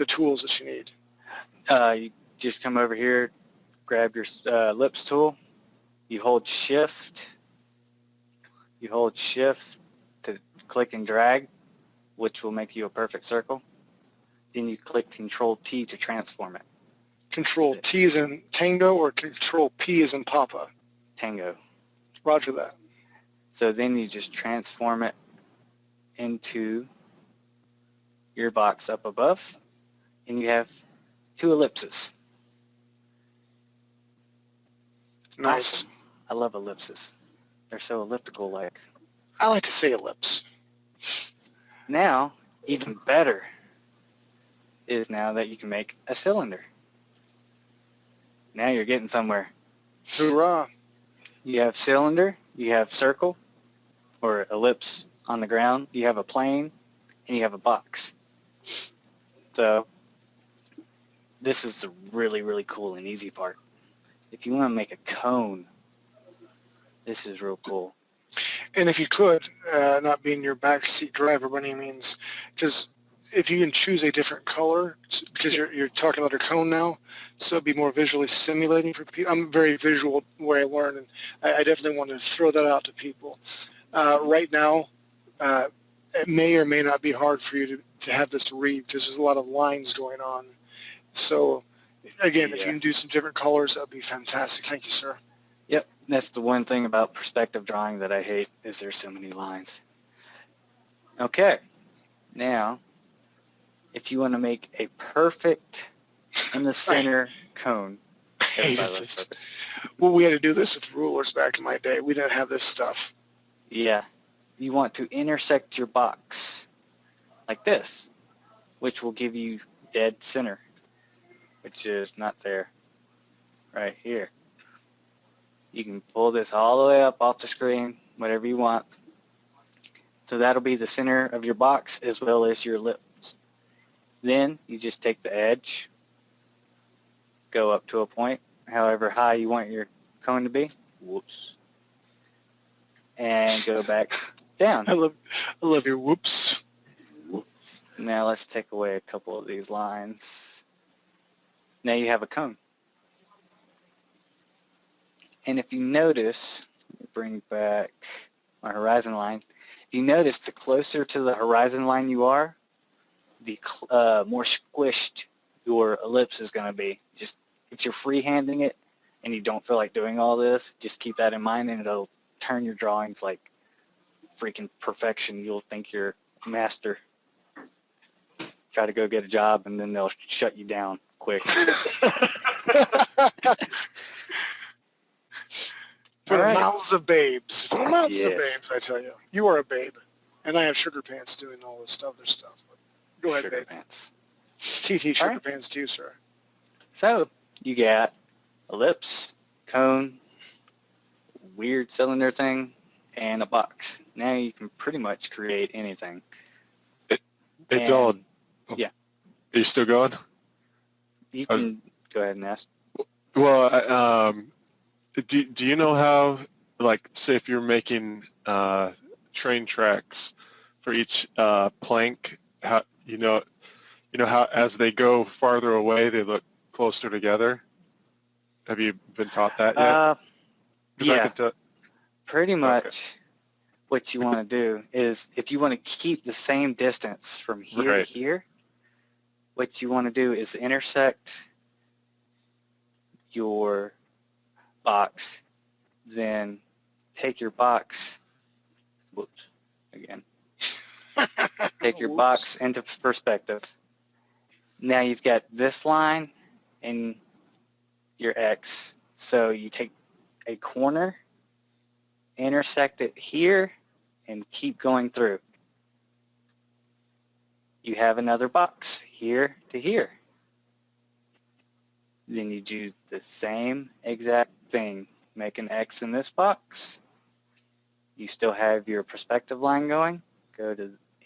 tools that you need. You just come over here, grab your ellipse tool. You hold shift. You hold shift to click and drag, which will make you a perfect circle. Then you click Control T to transform it. Control T is in Tango or Control P is in Papa? Tango. Roger that. So then you just transform it into your box up above, and you have 2 ellipses. Nice. Awesome. I love ellipses. They're so elliptical like. I like to say ellipse. Now, even better is now that you can make a cylinder. Now you're getting somewhere. Hoorah. You have cylinder, you have circle, or ellipse on the ground, you have a plane, and you have a box. So this is the really, really cool and easy part. If you want to make a cone, this is real cool. And if you could, not being your backseat driver by any means, just if you can choose a different color, because you're talking about your cone now, so it'd be more visually stimulating for people. I'm very visual way I learn, and I definitely want to throw that out to people. Right now, it may or may not be hard for you to have this read because there's a lot of lines going on. So again, if you can do some different colors, that'd be fantastic. Thank you, sir. Yep, that's the one thing about perspective drawing that I hate is there's so many lines. Okay, now if you want to make a perfect in the center cone. I hated this. Well, we had to do this with rulers back in my day. We didn't have this stuff. Yeah, you want to intersect your box like this, which will give you dead center, which is not there, right here. You can pull this all the way up off the screen, whatever you want. So that'll be the center of your box as well as your ellipse. Then you just take the edge, go up to a point, however high you want your cone to be. Whoops. And go back down. I love your whoops. Whoops. Now let's take away a couple of these lines. Now you have a cone. And if you notice, let me bring back my horizon line. If you notice, the closer to the horizon line you are, the more squished your ellipse is going to be. Just if you're freehanding it and you don't feel like doing all this, just keep that in mind and it'll turn your drawings like freaking perfection. You'll think you're a master. Try to go get a job and then they'll shut you down quick. For the All right. mouths of babes. For the mouths of Yes. babes, I tell you. You are a babe. And I have sugar pants doing all this other stuff. But go ahead, Sugar babe. pants. TT sugar right. pants too, sir. So you got ellipse, cone, weird cylinder thing, and a box. Now you can pretty much create anything. Hey, And Don. yeah. Are you still going? You I was- can go ahead and ask. Well, do you know how, like, say if you're making train tracks for each plank, how you know how as they go farther away they look closer together? Have you been taught that yet? 'Cause I Yeah, could tell. pretty much what you want to do is if you want to keep the same distance from here Right. to here, what you want to do is intersect your box, then take your box, whoops, again, take your Whoops. box into perspective. Now you've got this line and your X. So you take a corner, intersect it here, and keep going through. You have another box here to here. Then you do the same exact thing. Make an X in this box. You still have your perspective line going.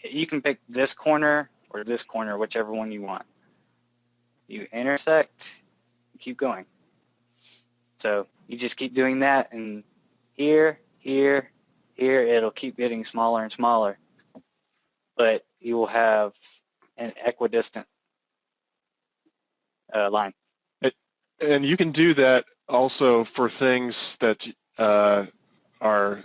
You can pick this corner or this corner, whichever one you want. You intersect, keep going. So you just keep doing that, and here, here, here, it'll keep getting smaller and smaller. But you will have an equidistant line. And you can do that also for things that are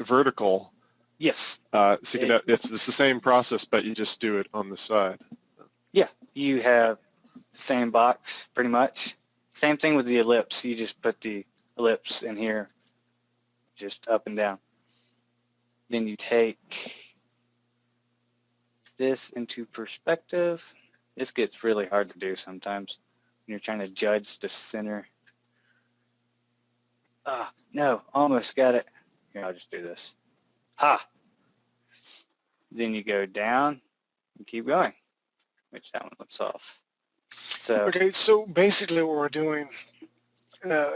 vertical. Yes. So you can, it's the same process, but you just do it on the side. Yeah, you have the same box pretty much. Same thing with the ellipse. You just put the ellipse in here, just up and down. Then you take this into perspective. This gets really hard to do sometimes when you're trying to judge the center. No, almost got it. Here, I'll just do this. Ha! Then you go down and keep going, which that one looks off. So Okay, so basically what we're doing,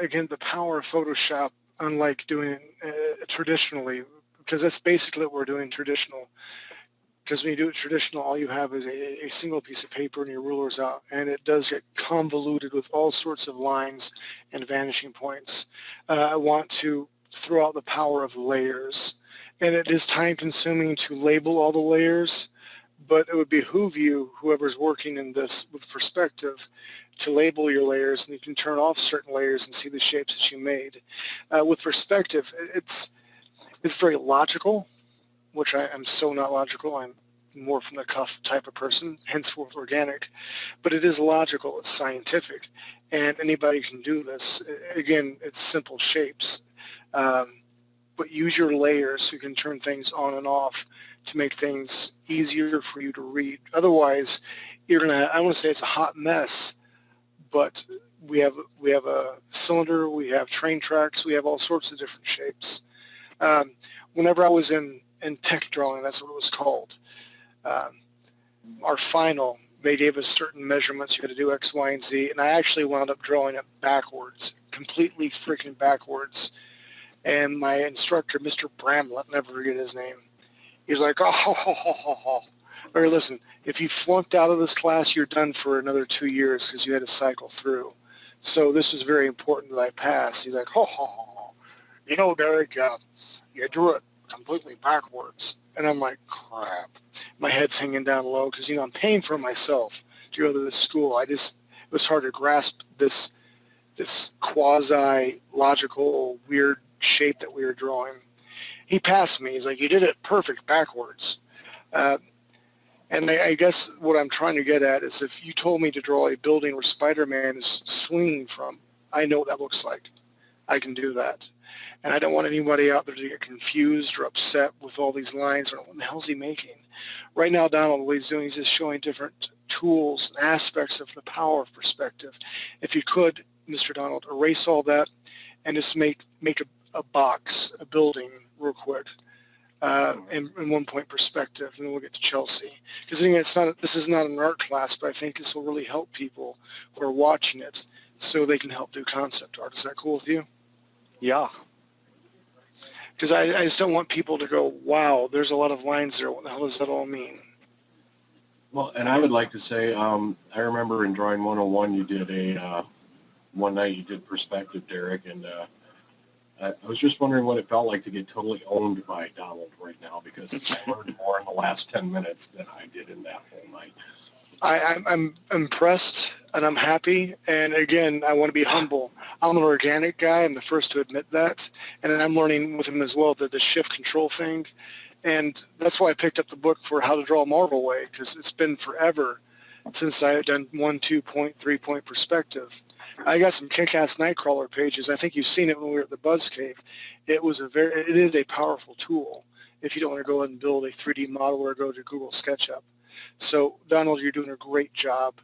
again, the power of Photoshop, unlike doing it traditionally, because that's basically what we're doing traditional. Because when you do it traditional, all you have is a single piece of paper and your ruler's out, and it does get convoluted with all sorts of lines and vanishing points. I want to throw out the power of layers. And it is time consuming to label all the layers, but it would behoove you, whoever's working in this with perspective, to label your layers, and you can turn off certain layers and see the shapes that you made. With perspective, it's very logical, which I'm so not logical. I'm more from the cuff type of person, henceforth organic. But it is logical, it's scientific, and anybody can do this. Again, it's simple shapes. But use your layers so you can turn things on and off to make things easier for you to read. Otherwise, you're gonna, I want to say it's a hot mess, but we have a cylinder, we have train tracks, we have all sorts of different shapes. Whenever I was in tech drawing, that's what it was called. Our final, they gave us certain measurements. You had to do X, Y, and Z, and I actually wound up drawing it backwards, completely freaking backwards. And my instructor, Mr. Bramlett, never forget his name, he's like, oh, ho, ho, ho, ho, ho. Or listen, if you flunked out of this class, you're done for another 2 years because you had to cycle through. So this was very important that I passed. He's like, ho, ho, ho, ho. You know, Derek, you drew it completely backwards. And I'm like, crap. My head's hanging down low because, you know, I'm paying for myself to go to this school. It was hard to grasp this quasi-logical, weird shape that we were drawing. He passed me. He's like, you did it perfect backwards. And I guess what I'm trying to get at is if you told me to draw a building where Spider-Man is swinging from, I know what that looks like. I can do that. And I don't want anybody out there to get confused or upset with all these lines. Or what the hell is he making? Right now, Donald, what he's doing is just showing different tools and aspects of the power of perspective. If you could, Mr. Donald, erase all that and just make a box, a building real quick. In 1 point perspective, and then we'll get to Chelsea. Because this is not an art class, but I think this will really help people who are watching it so they can help do concept art. Is that cool with you? Yeah. Because I just don't want people to go, wow, there's a lot of lines there. What the hell does that all mean? Well, and I would like to say, I remember in Drawing 101 you did one night you did perspective, Derek, and I was just wondering what it felt like to get totally owned by Donald right now, because I learned more in the last 10 minutes than I did in that whole night. I'm impressed and I'm happy. And again, I want to be humble. I'm an organic guy. I'm the first to admit that. And I'm learning with him as well the shift control thing. And that's why I picked up the book for How to Draw Marvel Way, because it's been forever since I had done 1, 2 point, 3 point perspective. I got some kick-ass Nightcrawler pages. I think you've seen it when we were at the Buzz Cave. It is a powerful tool if you don't want to go ahead and build a 3D model or go to Google SketchUp. So, Donald, you're doing a great job,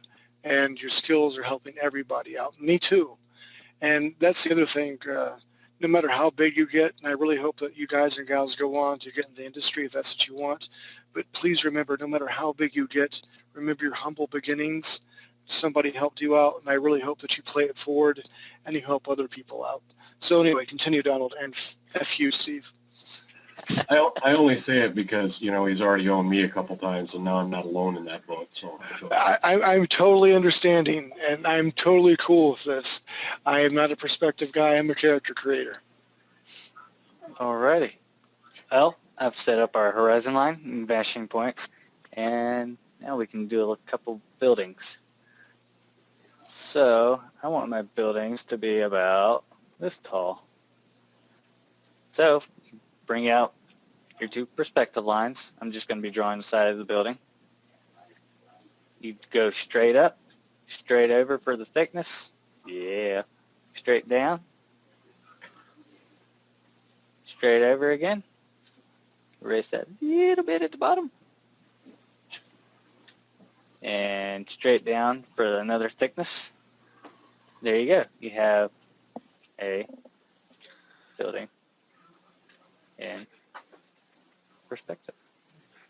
and your skills are helping everybody out. Me too. And that's the other thing. No matter how big you get, and I really hope that you guys and gals go on to get in the industry if that's what you want, but please remember, no matter how big you get, remember your humble beginnings. Somebody helped you out, and I really hope that you play it forward and you help other people out. So anyway, continue, Donald, and F you, Steve. I only say it because, you know, he's already owned me a couple times, and now I'm not alone in that boat. So I'm totally understanding, and I'm totally cool with this. I am not a perspective guy. I'm a character creator. Alrighty. Well, I've set up our horizon line and vanishing point, and now we can do a couple buildings. So I want my buildings to be about this tall. So bring out your 2 perspective lines. I'm just going to be drawing the side of the building. You go straight up, straight over for the thickness. Yeah. Straight down. Straight over again. Erase that little bit at the bottom. And straight down for another thickness. There you go. You have a building in perspective.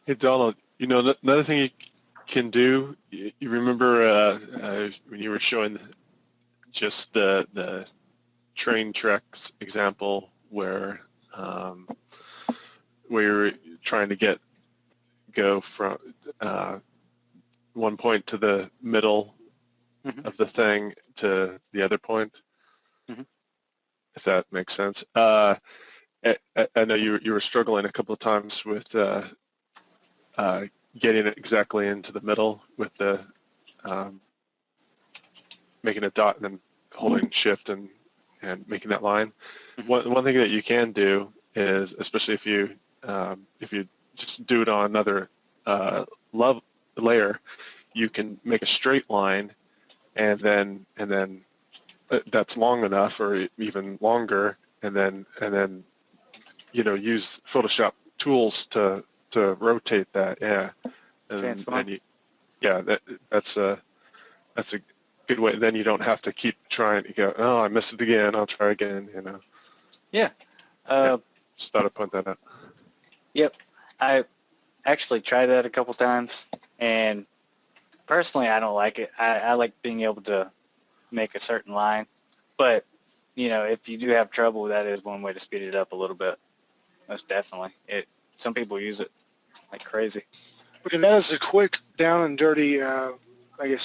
Hey, Donald, you know, another thing you can do, you remember when you were showing just the train tracks example where you're trying to go from 1 point to the middle of the thing to the other point. Mm-hmm. if that makes sense. I know you were struggling a couple of times with getting it exactly into the middle with the making a dot and then holding shift and making that line. One thing that you can do is, especially if you just do it on another layer, you can make a straight line and then that's long enough or even longer, and then use Photoshop tools to rotate that. Yeah. Transform. That's a good way. Then you don't have to keep trying to go, oh, I missed it again, I'll try again, Yeah. Just thought I'd point that out. Yep. I actually tried that a couple times, and personally I don't like it. I like being able to make a certain line, but if you do have trouble, that is one way to speed it up a little bit. Most definitely. Some people use it like crazy. Okay, that is a quick, down and dirty,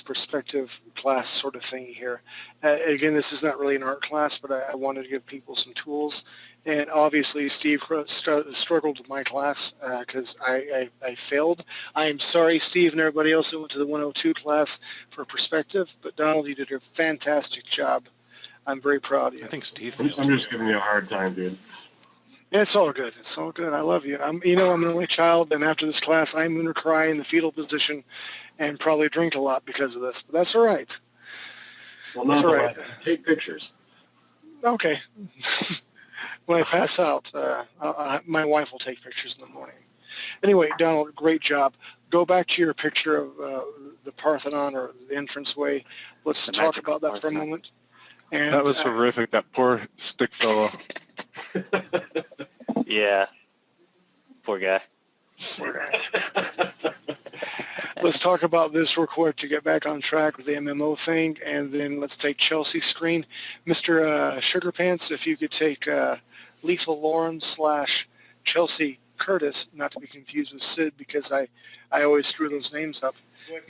perspective class sort of thing here. Again, this is not really an art class, but I wanted to give people some tools. And obviously, Steve struggled with my class because I failed. I am sorry, Steve, and everybody else that went to the 102 class for perspective. But Donald, you did a fantastic job. I'm very proud of you. I think Steve. I'm just giving you a hard time, dude. It's all good. It's all good. I love you. I'm an only child, and after this class, I'm going to cry in the fetal position and probably drink a lot because of this. But that's all right. Well, That's not all all right. right. Take pictures. Okay. When I pass out, my wife will take pictures in the morning. Anyway, Donald, great job. Go back to your picture of the Parthenon or the entranceway. Let's talk about that for a moment. And That was horrific. That poor stick fellow. Yeah. Poor guy. Let's talk about this real quick to get back on track with the MMO thing, and then let's take Chelsea's screen. Mr. Sugar Pants, if you could take Lethal Lauren / Chelsea Curtis, not to be confused with Sid, because I always screw those names up.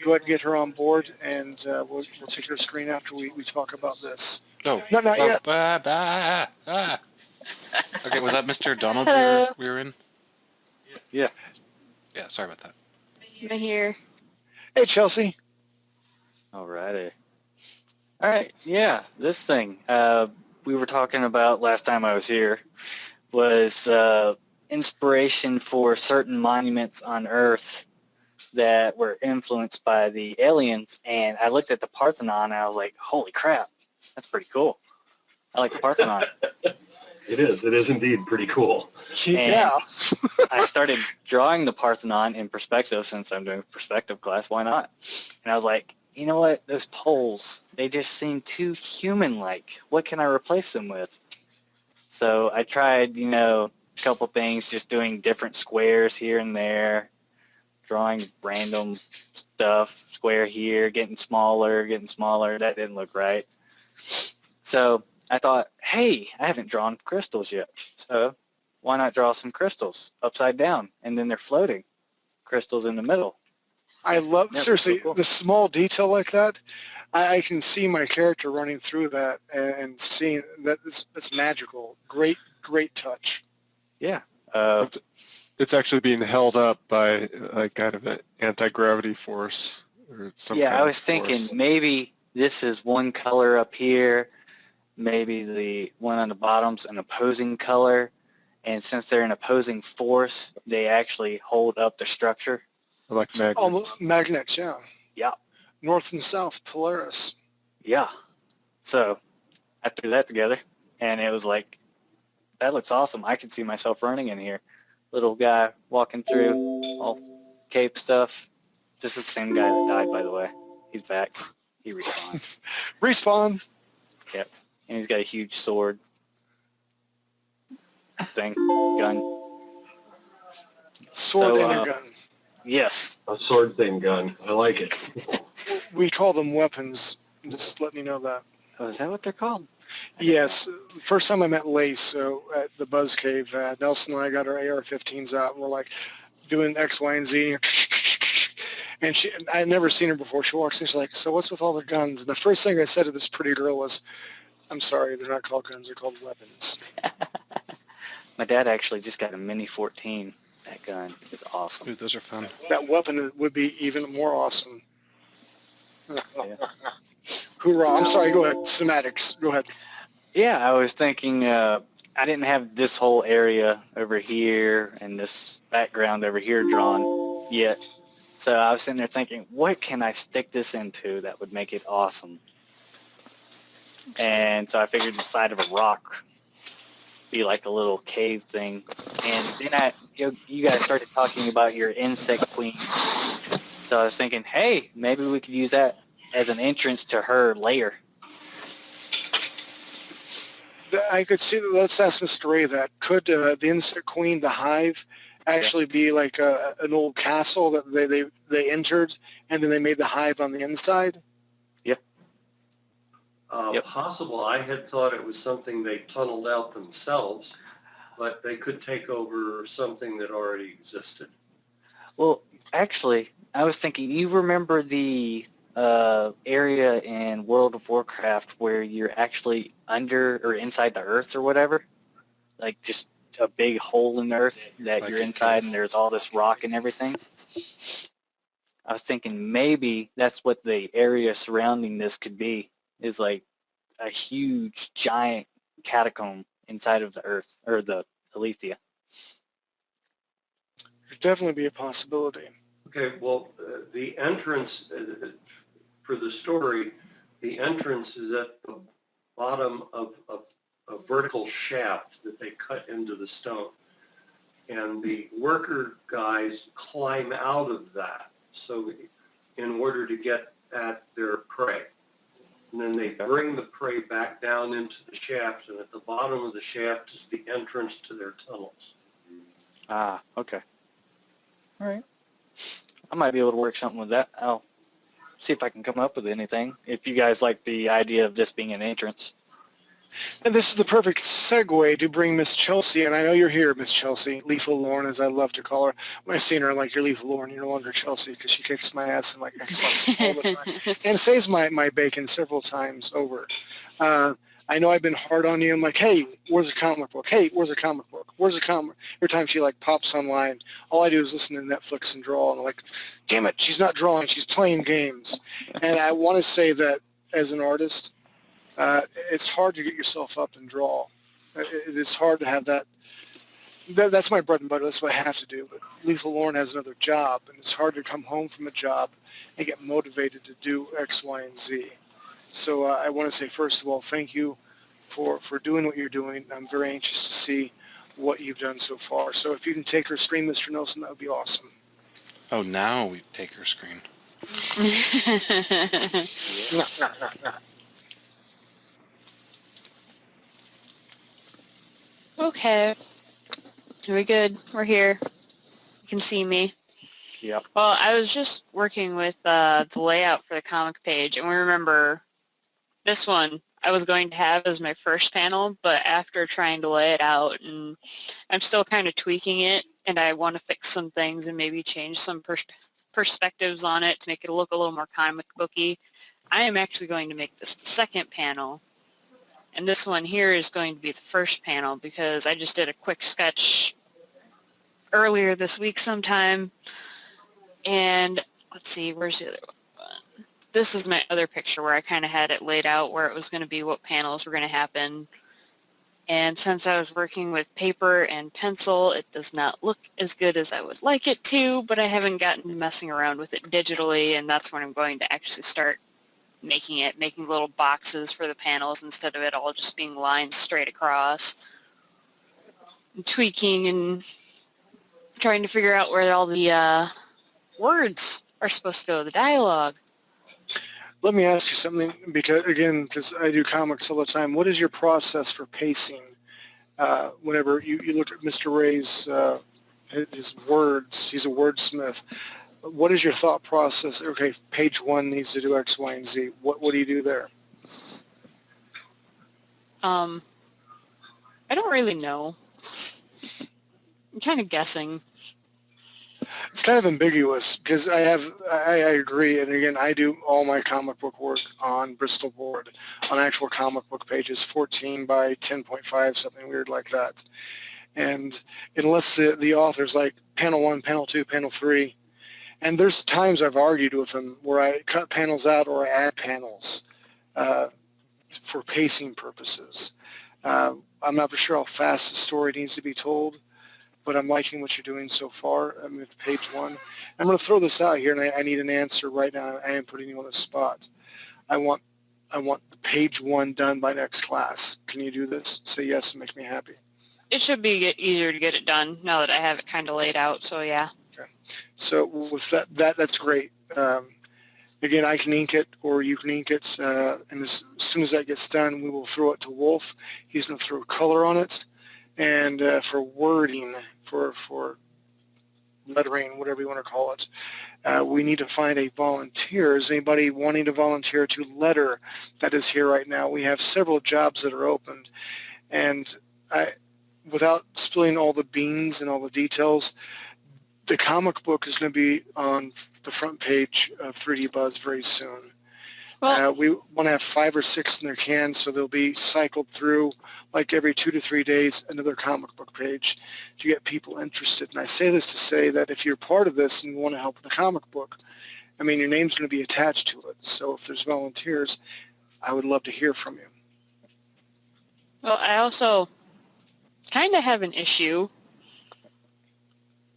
Go ahead and get her on board, and we'll take her screen after we talk about this. Oh, No, not yet. Okay, was that Mr. Donald Hello. we were in? Yeah. Yeah, sorry about that. I'm here. Hey, Chelsea. Alrighty. All right. Yeah, this thing we were talking about last time I was here was inspiration for certain monuments on Earth that were influenced by the aliens. And I looked at the Parthenon and I was like, holy crap, that's pretty cool. I like the Parthenon. It is indeed pretty cool. Yeah. I started drawing the Parthenon in perspective since I'm doing a perspective class. Why not? And I was like, you know what? Those poles, they just seem too human-like. What can I replace them with? So I tried, a couple things, just doing different squares here and there, drawing random stuff, square here, getting smaller. That didn't look right. So I thought, hey, I haven't drawn crystals yet. So why not draw some crystals upside down? And then they're floating. Crystals in the middle. I love, Yeah, seriously, so cool. the small detail like that. I can see my character running through that and seeing that it's magical. Great touch. Yeah. It's actually being held up by kind of an anti-gravity force or some Yeah, kind I of was thinking force. maybe this is one color up here. Maybe the one on the bottom's an opposing color. And since they're an opposing force, they actually hold up the structure. Like magnets. Almost magnets, yeah. Yeah. North and South, Polaris. Yeah. So I threw that together, and it was like, that looks awesome. I can see myself running in here. Little guy walking through, all cape stuff. This is the same guy that died, by the way. He's back. He respawned. Respawn. Yep. And he's got a huge sword thing, gun. Sword So, and a gun. Yes. A sword thing gun. I like it. We call them weapons. Just letting you know that. Oh, is that what they're called? Yes. First time I met Lace, so at the Buzz Cave, Nelson and I got our AR-15s out, and we're like doing X, Y, and Z. And I had never seen her before. She walks in, she's like, so what's with all the guns? And the first thing I said to this pretty girl was, I'm sorry, they're not called guns, they're called weapons. My dad actually just got a Mini 14. That gun is awesome. Ooh, those are fun. That weapon would be even more awesome. Yeah. Hoorah. I'm sorry, go ahead. Cinematics, go ahead. Yeah, I was thinking I didn't have this whole area over here and this background over here drawn yet. So I was sitting there thinking, what can I stick this into that would make it awesome? And so I figured the side of a rock be like a little cave thing. And then you guys started talking about your insect queen. So I was thinking, hey, maybe we could use that as an entrance to her lair. I could see that. Let's ask Mr. Ray that. Could the insect queen, the hive, actually be like an old castle that they entered and then they made the hive on the inside? Yep. Possible. I had thought it was something they tunneled out themselves, but they could take over something that already existed. Well, actually, I was thinking, you remember the area in World of Warcraft where you're actually under or inside the earth or whatever? Like just a big hole in the earth that Like you're a inside cave. and there's all this rock and everything? I was thinking maybe that's what the area surrounding this could be, is like a huge, giant catacomb inside of the earth, or the Alethea. There'd definitely be a possibility. Okay, well, the entrance for the story, the entrance is at the bottom of a vertical shaft that they cut into the stone. And the worker guys climb out of that, so in order to get at their prey. And then they bring the prey back down into the shaft, and at the bottom of the shaft is the entrance to their tunnels. Ah, okay. All right. I might be able to work something with that. I'll see if I can come up with anything, if you guys like the idea of this being an entrance. And this is the perfect segue to bring Miss Chelsea, and I know you're here, Miss Chelsea, Lethal Lauren, as I love to call her. When I seen her, I'm like, you're Lethal Lauren, you're no longer Chelsea, because she kicks my ass in like Xbox all the time, and saves my bacon several times over. I know I've been hard on you. I'm like, hey, where's the comic book? Hey, where's the comic book? Where's the comic? Every time she like pops online, all I do is listen to Netflix and draw, and I'm like, damn it, she's not drawing, she's playing games. And I want to say that as an artist, it's hard to get yourself up and draw. It is hard to have that. That's my bread and butter. That's what I have to do. But Lethal Lauren has another job, and it's hard to come home from a job and get motivated to do X, Y, and Z. So I want to say, first of all, thank you for doing what you're doing. I'm very anxious to see what you've done so far. So if you can take her screen, Mr. Nelson, that would be awesome. Oh, now we take her screen. Okay. Are we good? We're here. You can see me. Yep. Well, I was just working with the layout for the comic page, and we remember this one I was going to have as my first panel, but after trying to lay it out, and I'm still kind of tweaking it, and I want to fix some things and maybe change some perspectives on it to make it look a little more comic booky. I am actually going to make this the second panel, and this one here is going to be the first panel because I just did a quick sketch earlier this week sometime, and let's see, where's the other one? This is my other picture where I kind of had it laid out where it was going to be what panels were going to happen. And since I was working with paper and pencil, it does not look as good as I would like it to, but I haven't gotten to messing around with it digitally, and that's when I'm going to actually start making little boxes for the panels instead of it all just being lines straight across. And tweaking and trying to figure out where all the words are supposed to go, the dialogue. Let me ask you something, because I do comics all the time. What is your process for pacing? Whenever you look at Mr. Ray's his words, he's a wordsmith. What is your thought process? Okay, page 1 needs to do X, Y, and Z. What do you do there? I don't really know. I'm kind of guessing. It's kind of ambiguous because I agree. And again, I do all my comic book work on Bristol board on actual comic book pages, 14 by 10.5, something weird like that. And unless the author's like panel 1, panel 2, panel 3, and there's times I've argued with them where I cut panels out or I add panels for pacing purposes. I'm not for sure how fast the story needs to be told, but I'm liking what you're doing so far. I'm with page 1. I'm going to throw this out here, and I need an answer right now. I am putting you on the spot. I want the page 1 done by next class. Can you do this? Say yes and make me happy. It should be easier to get it done now that I have it kind of laid out. So yeah. Okay. So with that's great. Again, I can ink it or you can ink it, and as soon as that gets done, we will throw it to Wolf. He's going to throw color on it, and for wording, for lettering, whatever you want to call it, we need to find a volunteer. Is anybody wanting to volunteer to letter that is here right now? We have several jobs that are opened, and without spilling all the beans and all the details, the comic book is going to be on the front page of 3D Buzz very soon. Well, We want to have 5 or 6 in their cans, so they'll be cycled through like every 2 to 3 days, another comic book page to get people interested. And I say this to say that if you're part of this and you want to help with the comic book, I mean, your name's going to be attached to it. So if there's volunteers, I would love to hear from you. well, I also kind of have an issue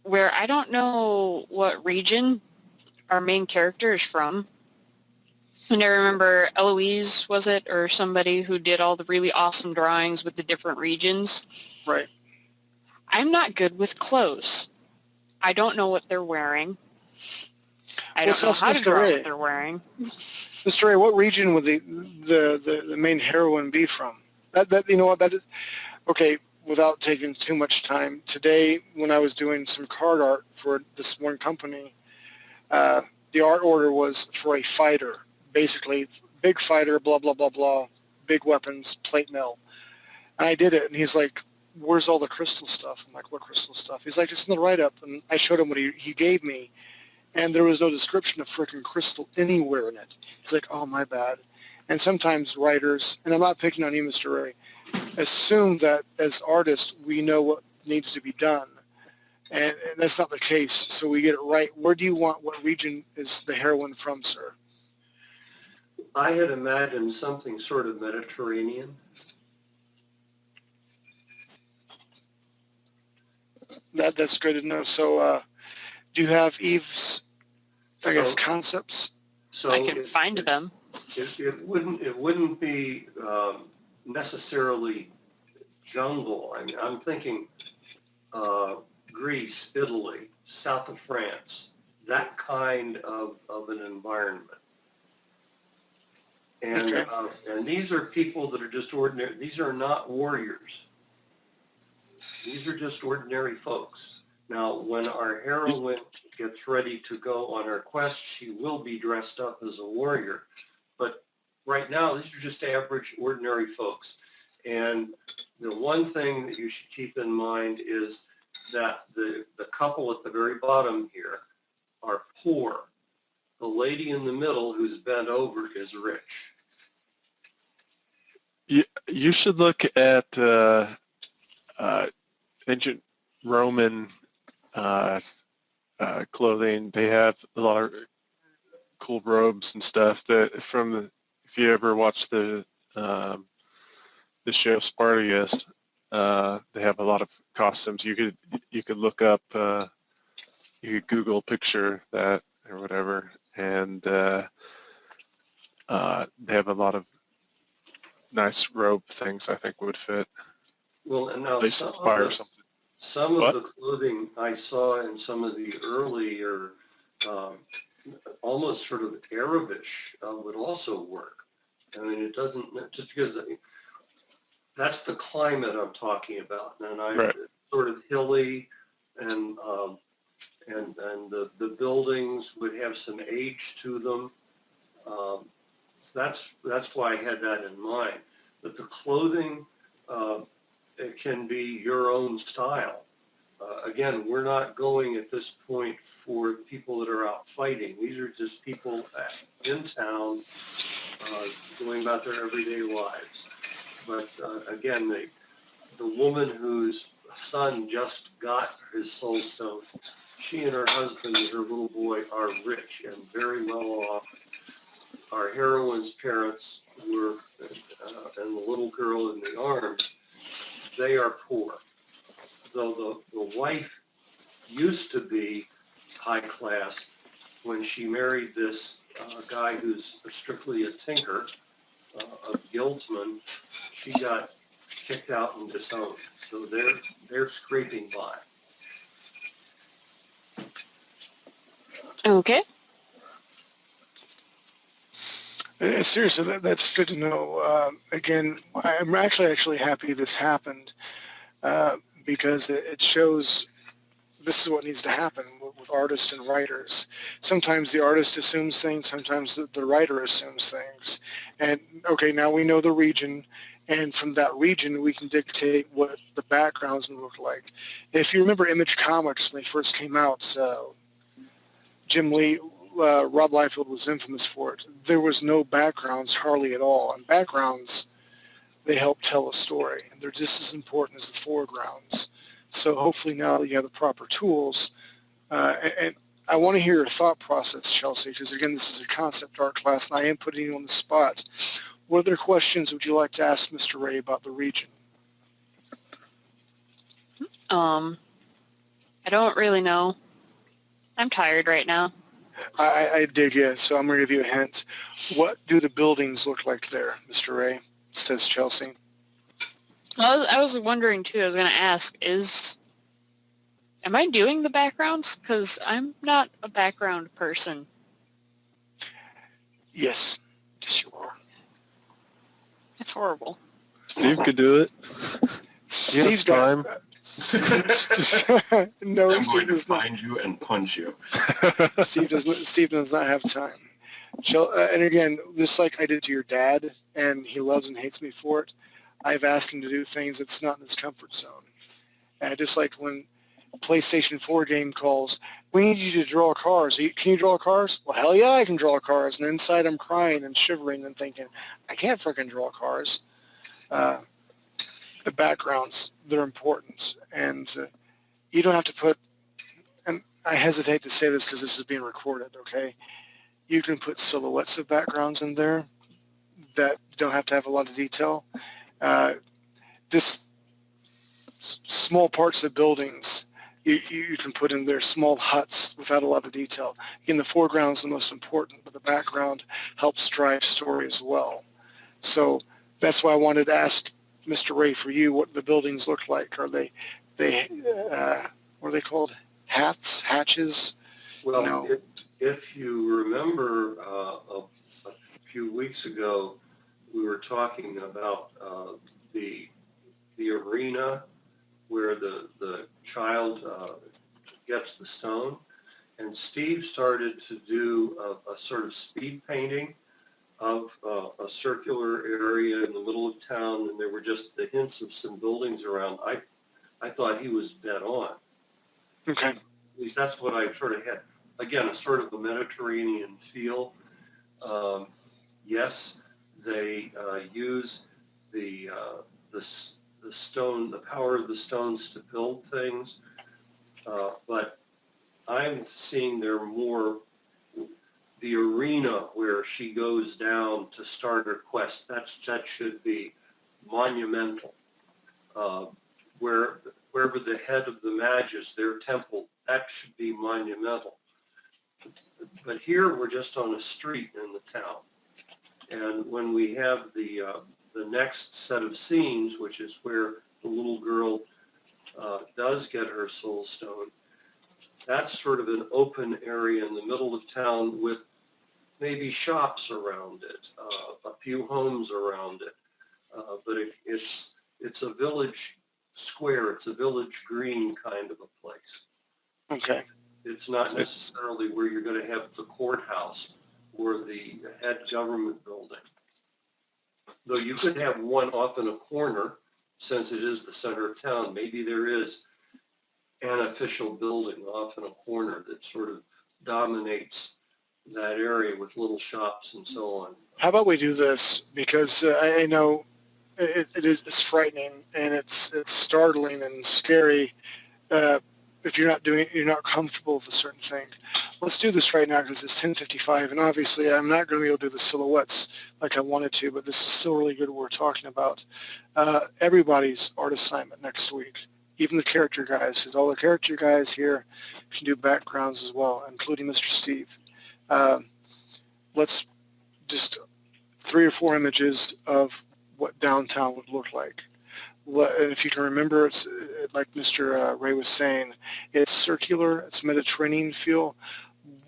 where I don't know what region our main character is from. And I remember Eloise, was it, or somebody who did all the really awesome drawings with the different regions. Right. I'm not good with clothes. I don't know what they're wearing. I don't know how to draw what they're wearing. Mr. Ray, what region would the main heroine be from? That you know what that is? Okay, without taking too much time, today when I was doing some card art for this one company, the art order was for a fighter, basically big fighter, blah blah blah blah, big weapons, plate mill, and I did it, and he's like, "Where's all the crystal stuff?" I'm like, "What crystal stuff?" He's like, "It's in the write-up," and I showed him what he gave me. And there was no description of frickin' crystal anywhere in it. He's like, oh, my bad. And sometimes writers, and I'm not picking on you, Mr. Ray, assume that as artists we know what needs to be done. And that's not the case. So we get it right. Where do you want, what region is the heroine from, sir? I had imagined something sort of Mediterranean. That's good to know. So do you have Eve's, I guess, So- concepts? So I can find them. It wouldn't be necessarily jungle. I mean, I'm thinking Greece, Italy, south of France, that kind of an environment. And Okay. and these are people that are just ordinary. These are not warriors. These are just ordinary folks. Now, when our heroine gets ready to go on her quest, she will be dressed up as a warrior. But right now, these are just average, ordinary folks. And the one thing that you should keep in mind is that the couple at the very bottom here are poor. The lady in the middle who's bent over is rich. You should look at ancient Roman clothing. They have a lot of cool robes and stuff that if you ever watch the show Spartacus, they have a lot of costumes. You could look up, you could Google picture that or whatever, and they have a lot of nice robe things I think would fit. Well, and now At least inspire or something. some What? of the clothing I saw in some of the earlier, almost sort of Arabish, would also work. I mean, it doesn't, just because that's the climate I'm talking about. And Right. Sort of hilly, and the buildings would have some age to them. So that's why I had that in mind. But the clothing, it can be your own style. Again, we're not going at this point for people that are out fighting. These are just people in town going about their everyday lives. But again, the woman whose son just got his soul stone, she and her husband and her little boy are rich and very well off. Our heroine's parents were, and the little girl in the arms, they are poor. Though the wife used to be high class when she married this guy who's strictly a tinker, a guildsman, she got kicked out and disowned. So they're scraping by. Okay. Seriously, that's good to know. Again, I'm actually happy this happened because it shows this is what needs to happen with artists and writers. Sometimes the artist assumes things, sometimes the writer assumes things. And okay, now we know the region, and from that region we can dictate what the backgrounds look like. If you remember Image Comics when they first came out, Jim Lee, Rob Liefeld was infamous for it. There was no backgrounds hardly at all. And backgrounds, they help tell a story. And they're just as important as the foregrounds. So hopefully now that you have the proper tools, and I want to hear your thought process, Chelsea, because again, this is a concept art class and I am putting you on the spot. What other questions would you like to ask Mr. Ray about the region? I don't really know. I'm tired right now. I dig you, so I'm going to give you a hint. What do the buildings look like there, Mr. Ray? Says Chelsea. I was wondering too. I was going to ask, am I doing the backgrounds? Because I'm not a background person. Yes. Yes, you are. That's horrible. Steve could do it. Steve's time. No, I'm Steve going to does not. find you and punch you. Steve does not have time. And again, just like I did to your dad, and he loves and hates me for it, I've asked him to do things that's not in his comfort zone. And just like when a PlayStation 4 game calls, we need you to draw cars. Can you draw cars? Well, hell yeah, I can draw cars. And inside I'm crying and shivering and thinking, I can't freaking draw cars. The backgrounds, they're important. And you don't have to put, and I hesitate to say this because this is being recorded, okay? You can put silhouettes of backgrounds in there that don't have to have a lot of detail. Just small parts of buildings, you can put in there small huts without a lot of detail. Again, the foreground is the most important, but the background helps drive story as well. So that's why I wanted to ask Mr. Ray for you what the buildings look like. Are they what are they called? Hatches? Well, No. if you remember a few weeks ago, we were talking about the arena where the child gets the stone, and Steve started to do a sort of speed painting of a circular area in the middle of town, and there were just the hints of some buildings around. I thought he was dead on. Okay. At least that's what I sort of had. Again, a sort of a Mediterranean feel. Yes, they use the stone, the power of the stones to build things, but I'm seeing there more the arena where she goes down to start her quest. That should be monumental. Wherever the head of the magi is, their temple, that should be monumental. But here we're just on a street in the town. And when we have the next set of scenes, which is where the little girl does get her soul stone, that's sort of an open area in the middle of town with maybe shops around it, a few homes around it. But it's a village square, it's a village green kind of a place. Okay. It's not necessarily where you're going to have the courthouse or the head government building. Though you could have one off in a corner, since it is the center of town. Maybe there is an official building off in a corner that sort of dominates that area with little shops and so on. How about we do this? Because I know it's frightening and it's startling and scary if you're not comfortable with a certain thing. Let's do this right now because it's 10:55, and obviously I'm not going to be able to do the silhouettes like I wanted to, but this is still really good what we're talking about. Everybody's art assignment next week, even the character guys, because all the character guys here can do backgrounds as well, including Mr. Steve. Let's just 3 or 4 images of what downtown would look like. And if you can remember, it's like Mr. Ray was saying, it's circular, it's Mediterranean feel.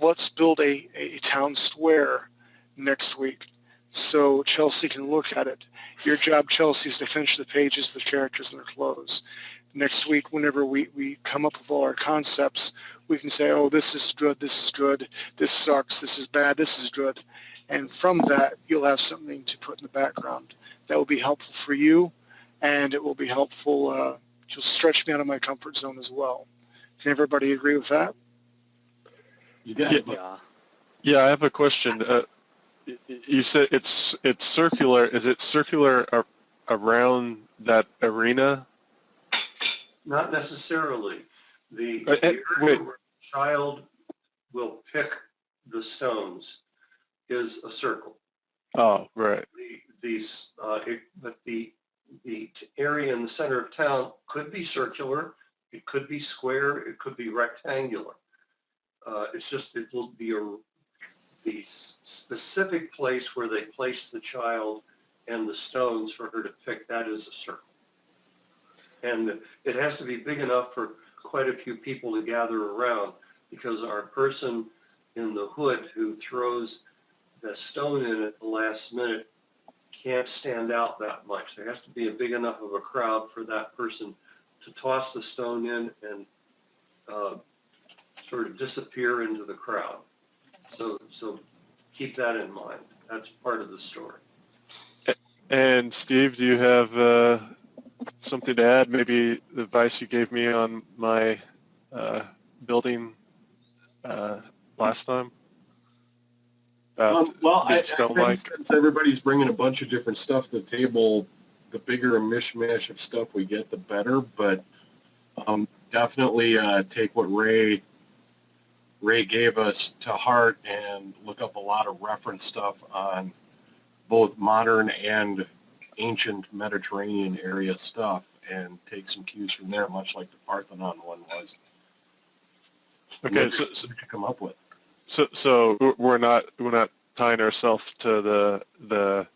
Let's build a town square next week so Chelsea can look at it. Your job, Chelsea, is to finish the pages with the characters and their clothes. Next week, whenever we come up with all our concepts, we can say, oh, this is good, this sucks, this is bad, this is good. And from that, you'll have something to put in the background that will be helpful for you, and it will be helpful, you'll stretch me out of my comfort zone as well. Can everybody agree with that? You got it. Yeah. Yeah, I have a question. You said it's circular. Is it circular around that arena? Not necessarily. The Wait. area where the child will pick the stones is a circle. Oh, right. But the area in the center of town could be circular, it could be square, it could be rectangular. It's just the specific place where they place the child and the stones for her to pick, that is a circle. And it has to be big enough for quite a few people to gather around, because our person in the hood who throws the stone in at the last minute can't stand out that much. There has to be a big enough of a crowd for that person to toss the stone in and sort of disappear into the crowd. So keep that in mind. That's part of the story. And Steve, do you have something to add? Maybe the advice you gave me on my building last time? Well, I think since everybody's bringing a bunch of different stuff to the table, the bigger a mishmash of stuff we get, the better. But definitely take what Ray gave us to heart and look up a lot of reference stuff on both modern and ancient Mediterranean area stuff, and take some cues from there, much like the Parthenon one was. Okay, so to come up with. So we're not tying ourselves to the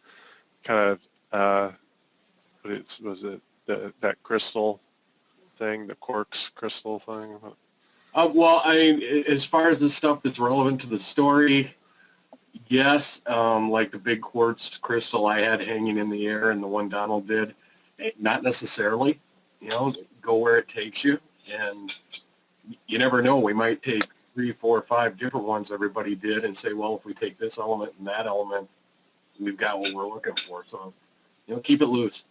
kind of that crystal thing, the quartz crystal thing. Well, I mean, as far as the stuff that's relevant to the story, yes, like the big quartz crystal I had hanging in the air and the one Donald did, not necessarily. You know, go where it takes you, and you never know. We might take 3, 4, 5 different ones everybody did and say, well, if we take this element and that element, we've got what we're looking for. So, you know, keep it loose.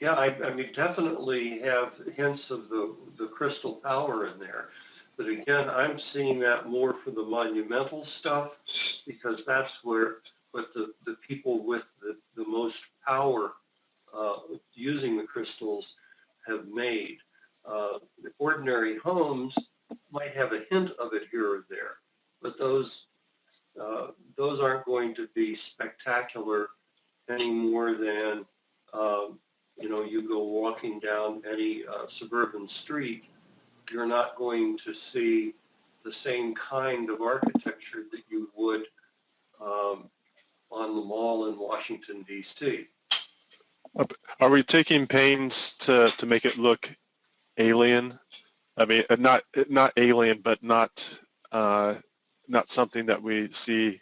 Yeah, I mean, definitely have hints of the crystal power in there. But again, I'm seeing that more for the monumental stuff, because that's what the people with the most power using the crystals have made. The ordinary homes might have a hint of it here or there, but those aren't going to be spectacular any more than you go walking down any suburban street, you're not going to see the same kind of architecture that you would on the mall in Washington, D.C. Are we taking pains to make it look alien? I mean, not alien, but not something that we see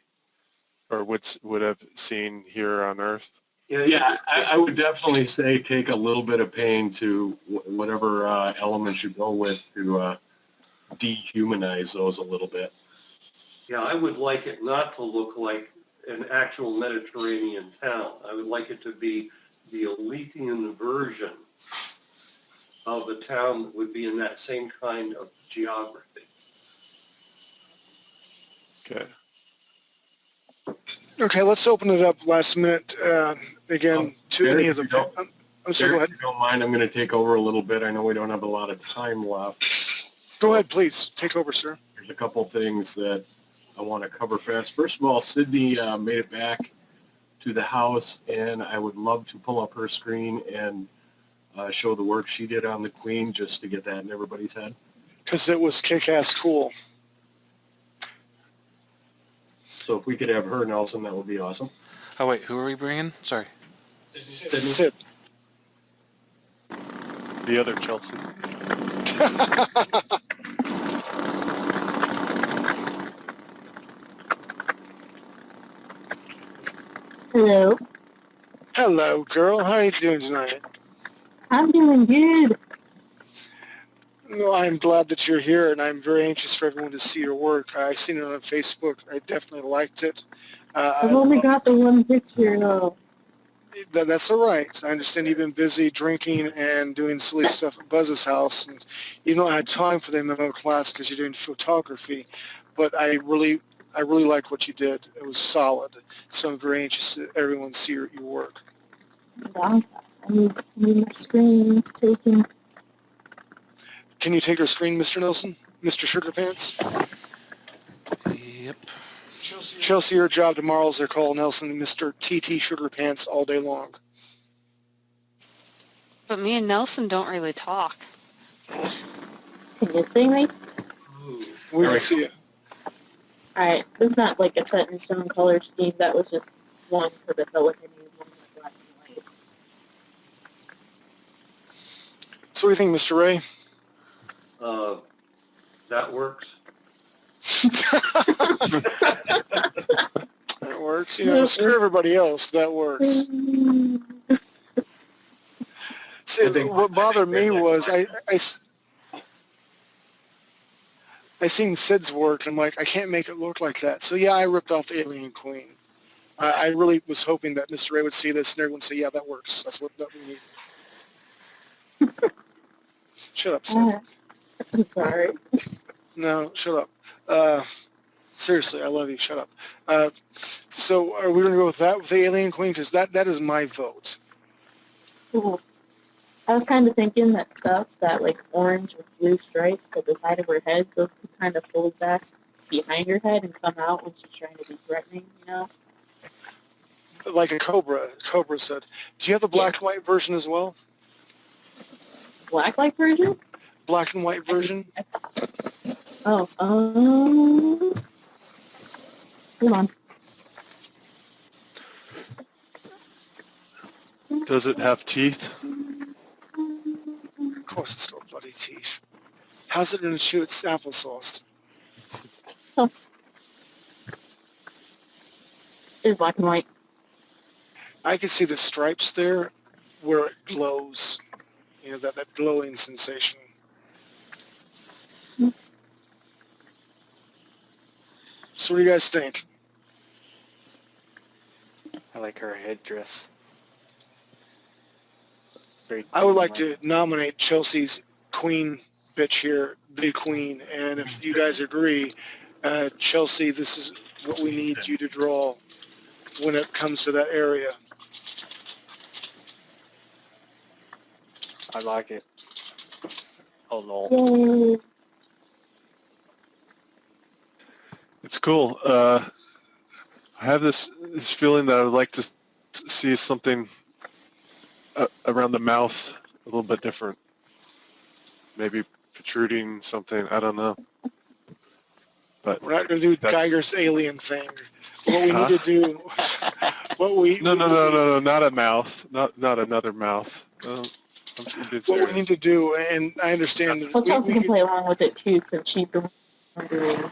or would have seen here on Earth. Yeah, I would definitely say take a little bit of pain to whatever elements you go with to dehumanize those a little bit. Yeah, I would like it not to look like an actual Mediterranean town. I would like it to be the Elysian version of a town that would be in that same kind of geography. Okay. Okay, let's open it up last minute again to Derek, any of if you the. don't- I'm sorry. Go Derek, ahead. if you don't mind, I'm going to take over a little bit. I know we don't have a lot of time left. Go ahead, please. Take over, sir. There's a couple things that I want to cover fast. First of all, Sydney made it back to the house, and I would love to pull up her screen and show the work she did on the Queen, just to get that in everybody's head. Because it was kick-ass cool. So if we could have her, Nelson, that would be awesome. Oh wait, who are we bringing? Sorry. Sid. The other Chelsea. Hello. Hello, girl. How are you doing tonight? I'm doing good. No, I'm glad that you're here, and I'm very anxious for everyone to see your work. I seen it on Facebook. I definitely liked it. I've only got the one picture though. That's all right. I understand you've been busy drinking and doing silly stuff at Buzz's house, and you don't have time for the MMO class because you're doing photography. But I really liked what you did. It was solid. So I'm very anxious to everyone see your work. I need my screen taken. Can you take your screen, Mr. Nelson? Mr. Sugar Pants? Yep. Chelsea, your job tomorrow is they're calling Nelson Mr. TT Sugar Pants all day long. But me and Nelson don't really talk. Can you see me? We can Alright. see it. Alright, it's not like a set in stone color scheme. That was just one because I felt like I needed one in black and white. So what do you think, Mr. Ray? That works. That works. You know, screw everybody else. That works. See, I think- what bothered me was I seen Sid's work, and I'm like, I can't make it look like that. So yeah, I ripped off the Alien Queen. I really was hoping that Mr. Ray would see this and everyone would say, yeah, that works. That's what we need. Shut up, Sid. I'm sorry. No, shut up. Seriously, I love you. Shut up. So are we going to go with that, with the Alien Queen? Because that is my vote. Cool. I was kind of thinking that stuff, that like orange with blue stripes at the side of her head, those could kind of fold back behind her head and come out when she's trying to be threatening, you know? Like a cobra. Cobra said. Do you have the black and white version as well? Black light version? Black and white version? Oh, hold on. Does it have teeth? Of course it's got bloody teeth. How's it going to chew its applesauce? It's black and white. I can see the stripes there where it glows. You know, that glowing sensation. So what do you guys think? I like her headdress. Very I would like queen-like. to nominate Chelsea's queen bitch here, the queen. And if you guys agree, Chelsea, this is what we need you to draw when it comes to that area. I like it. Oh, lol. Yay. It's cool. I have this feeling that I would like to see something around the mouth a little bit different. Maybe protruding something. I don't know. But We're not going to do That's- Geiger's alien thing. What we Huh? need to do, no, not a mouth. Not another mouth. I'm just being what serious. we need to do, and I understand that Well, Chelsea we can could- play along with it too, since she's the one doing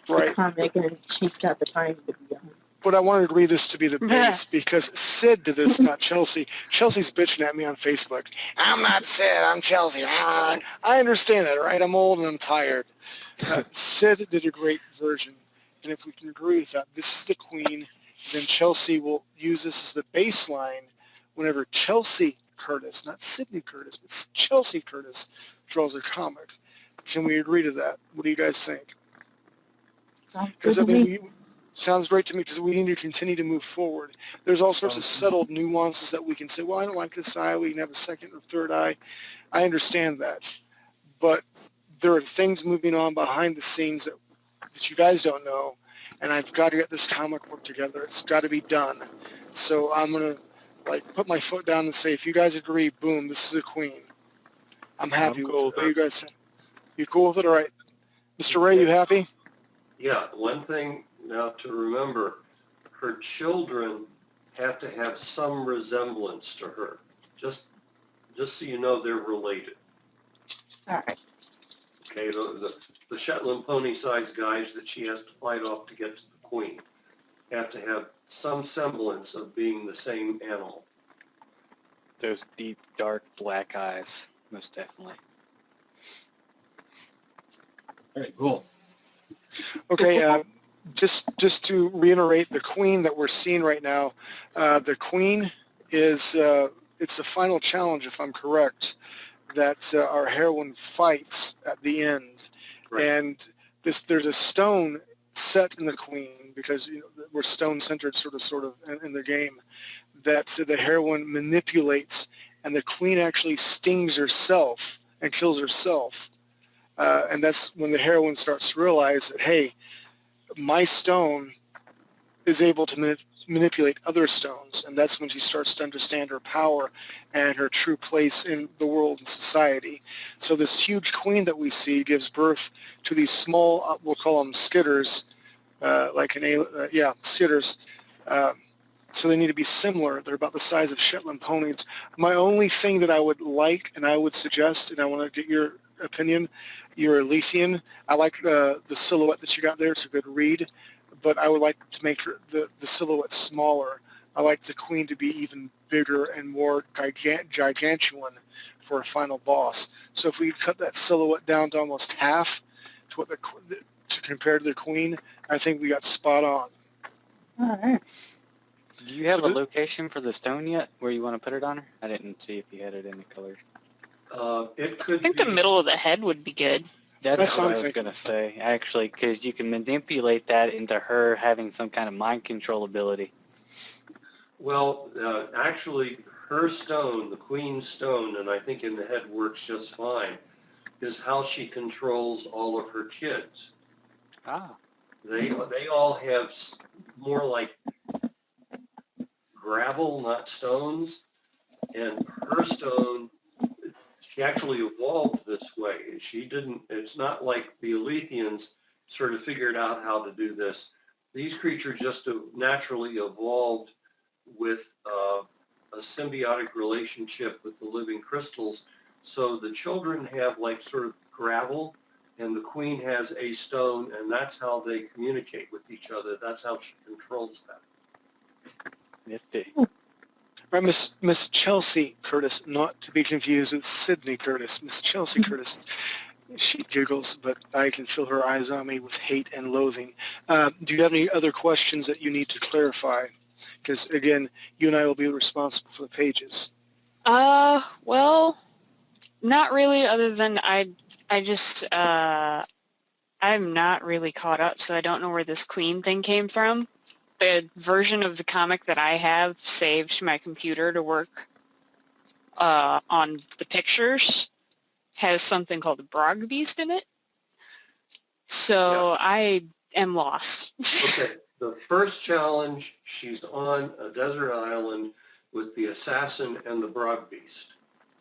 the right. comic and she's got the time to be on. But I wanted to read this to be the base because Sid did this, not Chelsea. Chelsea's bitching at me on Facebook. I'm not Sid, I'm Chelsea. I understand that, right? I'm old and I'm tired. Sid did a great version. And if we can agree with that, this is the queen, then Chelsea will use this as the baseline whenever Chelsea Curtis, not Sydney Curtis, but Chelsea Curtis draws a comic. Can we agree to that? What do you guys think? Sounds good Because to me. sounds great to me because we need to continue to move forward. There's all sorts of subtle nuances that we can say, well, I don't like this eye. We can have a second or third eye. I understand that. But there are things moving on behind the scenes that you guys don't know. And I've got to get this comic book together. It's got to be done. So I'm going to put my foot down and say, if you guys agree, boom, this is a queen. I'm happy with it. What do you guys think? You cool with it? All right. Mr. Ray, you happy? Yeah, one thing now to remember, her children have to have some resemblance to her. Just so you know, they're related. All right. Okay, the Shetland pony-sized guys that she has to fight off to get to the queen have to have some semblance of being the same animal. Those deep, dark, black eyes, most definitely. All right, cool. Okay, just to reiterate, the queen that we're seeing right now, the queen is, it's the final challenge, if I'm correct, that our heroine fights at the end. Right. And there's a stone set in the queen, because we're stone-centered sort of in the game, that the heroine manipulates, and the queen actually stings herself and kills herself. And that's when the heroine starts to realize that, hey, my stone is able to manipulate other stones. And that's when she starts to understand her power and her true place in the world and society. So this huge queen that we see gives birth to these small, we'll call them skitters, skitters. So they need to be similar. They're about the size of Shetland ponies. My only thing that I would like and I would suggest, and I want to get your opinion, you're a Lethean. I like the silhouette that you got there. It's a good read, but I would like to make the silhouette smaller. I like the queen to be even bigger and more gigantuan for a final boss. So if we cut that silhouette down to almost half to what to compare to the queen, I think we got spot on. All right. Do you have a location for the stone yet where you want to put it on her? I didn't see if you had it in the colors. It could I think be, the middle of the head would be good. That's what I what I'm was thinking. going to say, actually, because you can manipulate that into her having some kind of mind control ability. well, actually, her stone, the queen's stone, and I think in the head works just fine, is how she controls all of her kids. Ah. They all have more like gravel, not stones, and her stone, she actually evolved this way. It's not like the Alethians sort of figured out how to do this. These creatures just naturally evolved with a symbiotic relationship with the living crystals. So the children have like sort of gravel, and the queen has a stone, and that's how they communicate with each other. That's how she controls them. Nifty. Right, Miss Chelsea Curtis, not to be confused with Sydney Curtis. Miss Chelsea Curtis, she giggles, but I can feel her eyes on me with hate and loathing. Do you have any other questions that you need to clarify? Because again, you and I will be responsible for the pages. Well, not really, other than I'm not really caught up, so I don't know where this queen thing came from. The version of the comic that I have saved to my computer to work on the pictures has something called the Brog Beast in it. So yeah. I am lost. Okay, the first challenge, she's on a desert island with the assassin and the Brog Beast.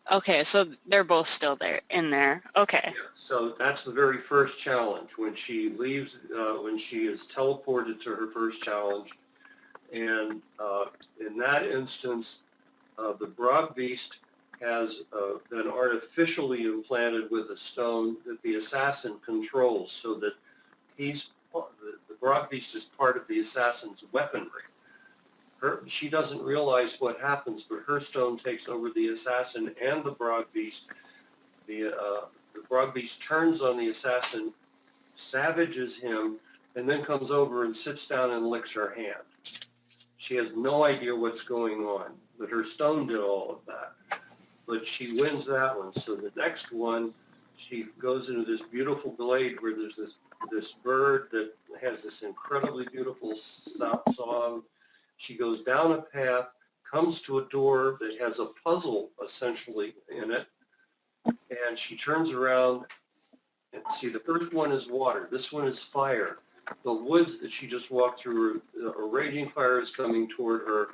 Okay, so they're both still in there. Okay. Yeah, so that's the very first challenge when she leaves, when she is teleported to her first challenge. And in that instance, the Brog Beast has been artificially implanted with a stone that the assassin controls, so that the Brog Beast is part of the assassin's weaponry. She doesn't realize what happens, but her stone takes over the assassin and the Brog Beast. The Brog Beast turns on the assassin, savages him, and then comes over and sits down and licks her hand. She has no idea what's going on, but her stone did all of that. but she wins that one. So the next one, she goes into this beautiful glade where there's this bird that has this incredibly beautiful song. She goes down a path, comes to a door that has a puzzle essentially in it, and she turns around and see, the first one is water. This one is fire. The woods that she just walked through, a raging fire is coming toward her.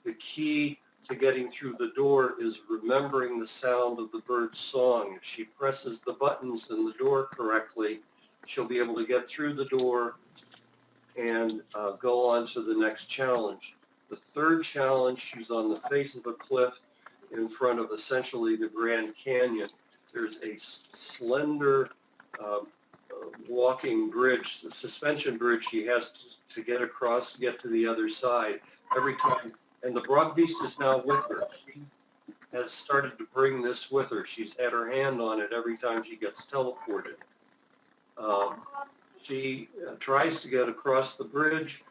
The key to getting through the door is remembering the sound of the bird's song. If she presses the buttons in the door correctly, she'll be able to get through the door and go on to the next challenge. The third challenge, she's on the face of a cliff in front of essentially the Grand Canyon. There's a slender walking bridge, the suspension bridge she has to get across to get to the other side every time. And the Brog Beast is now with her. She has started to bring this with her. She's had her hand on it every time she gets teleported. She tries to get across the bridge.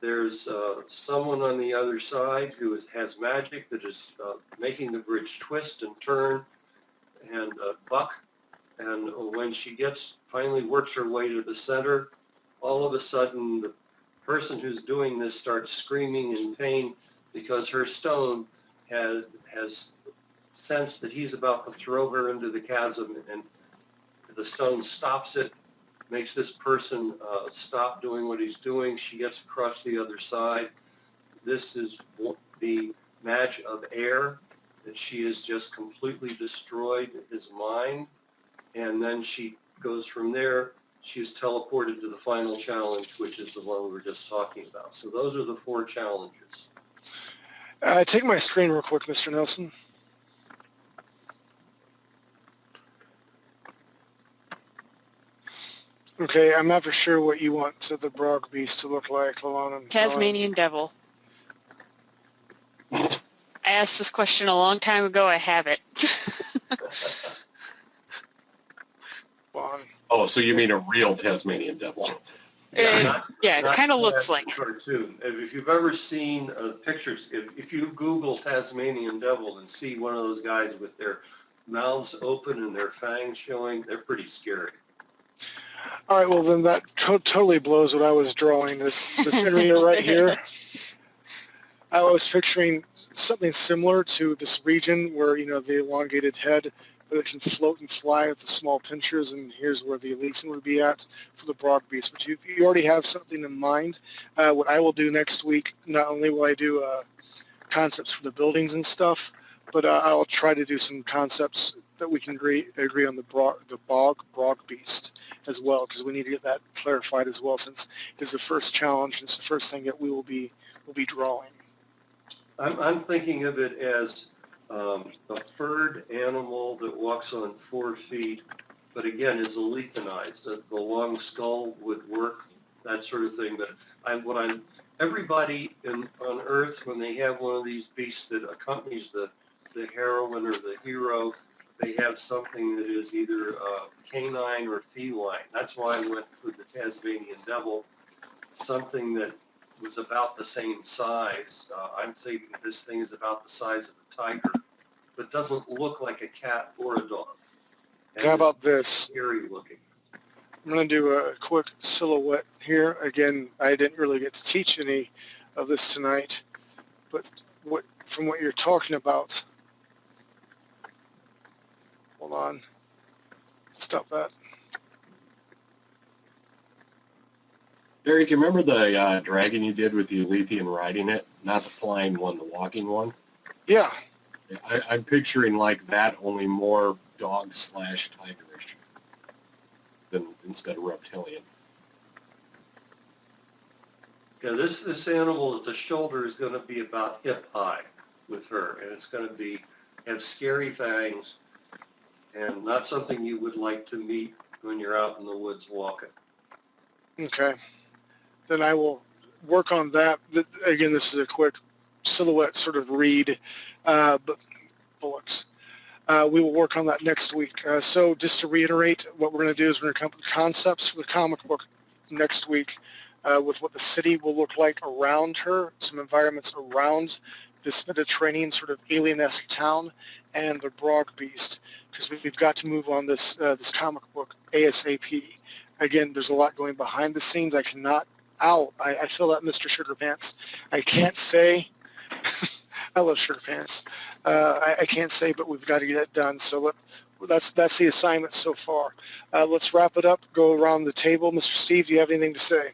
There's someone on the other side who has magic that is making the bridge twist and turn and buck. And when she finally works her way to the center, all of a sudden the person who's doing this starts screaming in pain because her stone has sensed that he's about to throw her into the chasm, and the stone stops it, makes this person stop doing what he's doing. She gets across the other side. This is the Mage of Air, that she has just completely destroyed his mind. And then she goes from there. She is teleported to the final challenge, which is the one we were just talking about. So those are the 4 challenges. Take my screen real quick, Mr. Nelson. Okay, I'm not for sure what you want the Brog Beast to look like. Hold on. Tasmanian Devil. I asked this question a long time ago. I have it. Oh, so you mean a real Tasmanian devil? Yeah, it kind of looks like cartoon. If you've ever seen pictures, if you Google Tasmanian devil and see one of those guys with their mouths open and their fangs showing, they're pretty scary. All right, well then that totally blows what I was drawing. This area right here, I was picturing something similar to this region where, the elongated head, but it can float and fly with the small pinchers, and here's where the Elysian would be at for the Brog Beast. But you already have something in mind. What I will do next week, not only will I do concepts for the buildings and stuff, but I'll try to do some concepts that we can agree on the Brog Beast as well, because we need to get that clarified as well, since it's the first challenge. It's the first thing that we will be drawing. I'm thinking of it as a furred animal that walks on 4 feet, but again is alethanized. The long skull would work, that sort of thing. But everybody on Earth, when they have one of these beasts that accompanies the heroine or the hero, they have something that is either canine or feline. That's why I went for the Tasmanian devil, something that was about the same size. I'm saying this thing is about the size of a tiger, but doesn't look like a cat or a dog. And how about this? Scary looking. I'm going to do a quick silhouette here. Again, I didn't really get to teach any of this tonight, but from what you're talking about, hold on, stop that. Derek, you remember the dragon you did with the Alethian riding it? Not the flying one, the walking one? Yeah. I'm picturing like that, only more dog/tigerish instead of reptilian. Yeah, this animal at the shoulder is going to be about hip high with her, and it's going to have scary fangs, and not something you would like to meet when you're out in the woods walking. Okay. Then I will work on that. Again, this is a quick silhouette sort of read, but bullocks. We will work on that next week. So just to reiterate, what we're going to do is we're going to come up with concepts for the comic book next week with what the city will look like around her, some environments around this Mediterranean sort of alien-esque town and the Brog Beast, because we've got to move on this comic book ASAP. Again, there's a lot going behind the scenes. I cannot I feel that, Mr. Sugar Pants. I can't say. I love Sugar Pants. I can't say, but we've got to get it done. So that's the assignment so far. Let's wrap it up. Go around the table. Mr. Steve, do you have anything to say?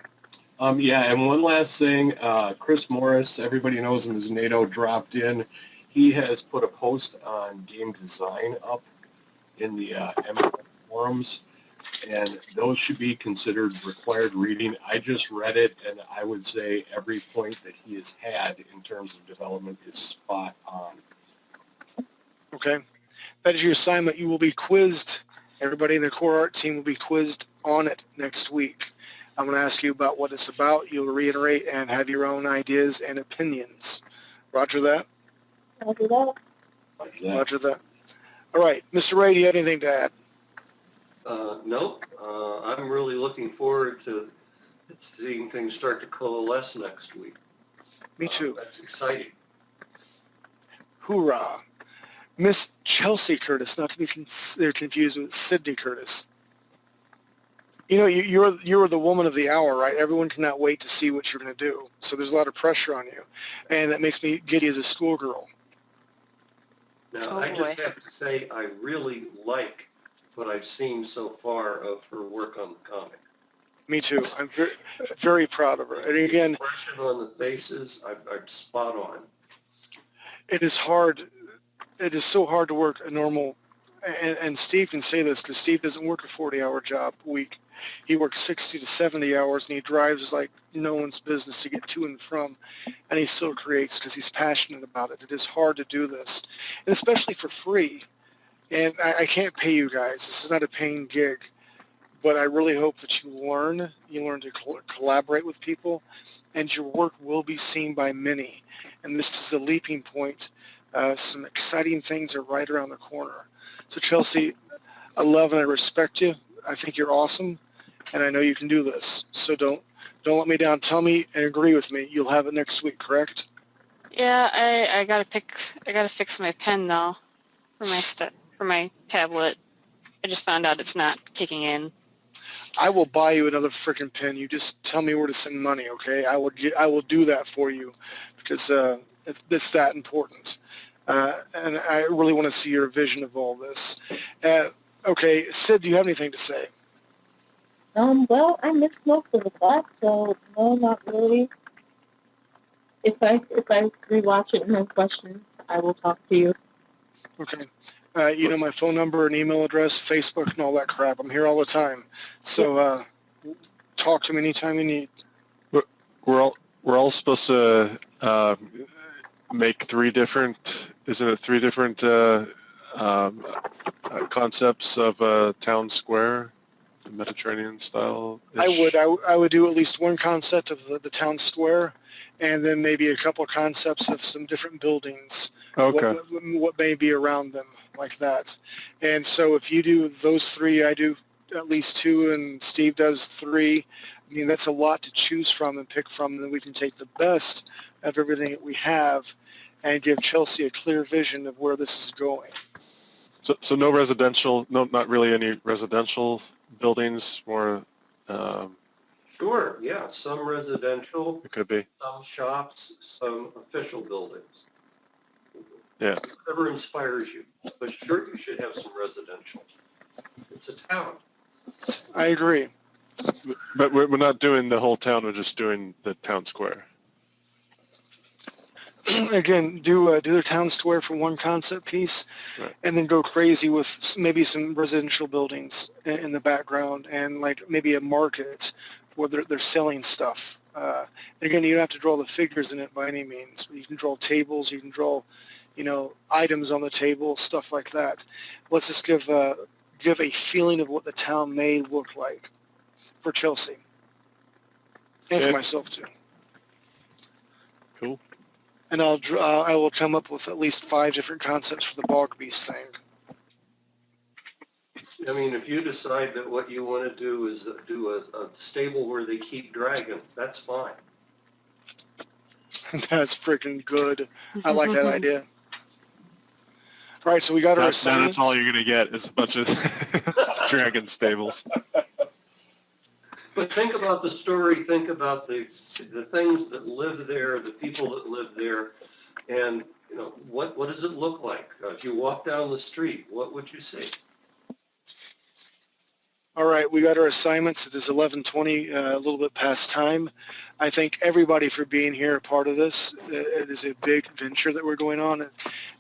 Yeah, and one last thing. Chris Morris, everybody knows him as NATO, dropped in. He has put a post on game design up in the MMO forums, and those should be considered required reading. I just read it, and I would say every point that he has had in terms of development is spot on. Okay. That is your assignment. You will be quizzed. Everybody in the core art team will be quizzed on it next week. I'm going to ask you about what it's about. You'll reiterate and have your own ideas and opinions. Roger that? Roger that. Roger that. All right. Mr. Ray, do you have anything to add? Nope. I'm really looking forward to seeing things start to coalesce next week. Me too. That's exciting. Hoorah. Miss Chelsea Curtis, not to be confused with Sydney Curtis. You know, you're the woman of the hour, right? Everyone cannot wait to see what you're going to do. So there's a lot of pressure on you. And that makes me giddy as a schoolgirl. Now, I just have to say I really like what I've seen so far of her work on the comic. Me too. I'm very, very proud of her. And again, the expression on the faces, I'm spot on. it is hard. It is so hard to work a normal, and Steve can say this because Steve doesn't work a 40-hour job a week. He works 60 to 70 hours, and he drives like no one's business to get to and from, and he still creates because he's passionate about it. It is hard to do this, and especially for free. And I can't pay you guys. This is not a paying gig, but I really hope that you learn to collaborate with people, and your work will be seen by many. And this is the leaping point. Some exciting things are right around the corner. So Chelsea, I love and I respect you. I think you're awesome, and I know you can do this. So don't let me down. Tell me and agree with me. You'll have it next week, correct? Yeah, I gotta fix my pen though for my tablet. I just found out it's not kicking in. I will buy you another freaking pen. You just tell me where to send money, okay? I will do that for you because it's that important. And I really want to see your vision of all this. Okay, Sid, do you have anything to say? Well, I missed most of the class, so no, not really. If I rewatch it and have questions, I will talk to you. Okay. You know my phone number and email address, Facebook, and all that crap. I'm here all the time. So talk to me anytime you need. We're all supposed to make three different concepts of a town square, Mediterranean style? I would do at least one concept of the town square, and then maybe a couple of concepts of some different buildings. Okay. What may be around them, like that. And so if you do those three, I do at least two, and Steve does three. I mean, that's a lot to choose from and pick from, and then we can take the best of everything that we have and give Chelsea a clear vision of where this is going. So no residential, not really any residential buildings, more... Sure, yeah, some residential, it could be. some shops, some official buildings. Yeah. Whatever inspires you. But sure, you should have some residential. It's a town. I agree. But we're not doing the whole town, we're just doing the town square. Again, do their town square for one concept piece, right, and then go crazy with maybe some residential buildings in the background, and like maybe a market where they're selling stuff. And again, you don't have to draw the figures in it by any means. You can draw tables, you can draw, items on the table, stuff like that. Let's just give a feeling of what the town may look like for Chelsea, and for myself too. Cool. And I will come up with at least 5 different concepts for the Bog Beast thing. I mean, if you decide that what you want to do is do a stable where they keep dragons, that's fine. That's freaking good. I like that idea. All right, so we got our assignments. That's all you're going to get is a bunch of dragon stables. But think about the story, think about the things that live there, the people that live there, and you know, what does it look like? If you walk down the street, what would you see? All right, we got our assignments. It is 11:20, a little bit past time. I thank everybody for being here, a part of this. It is a big venture that we're going on.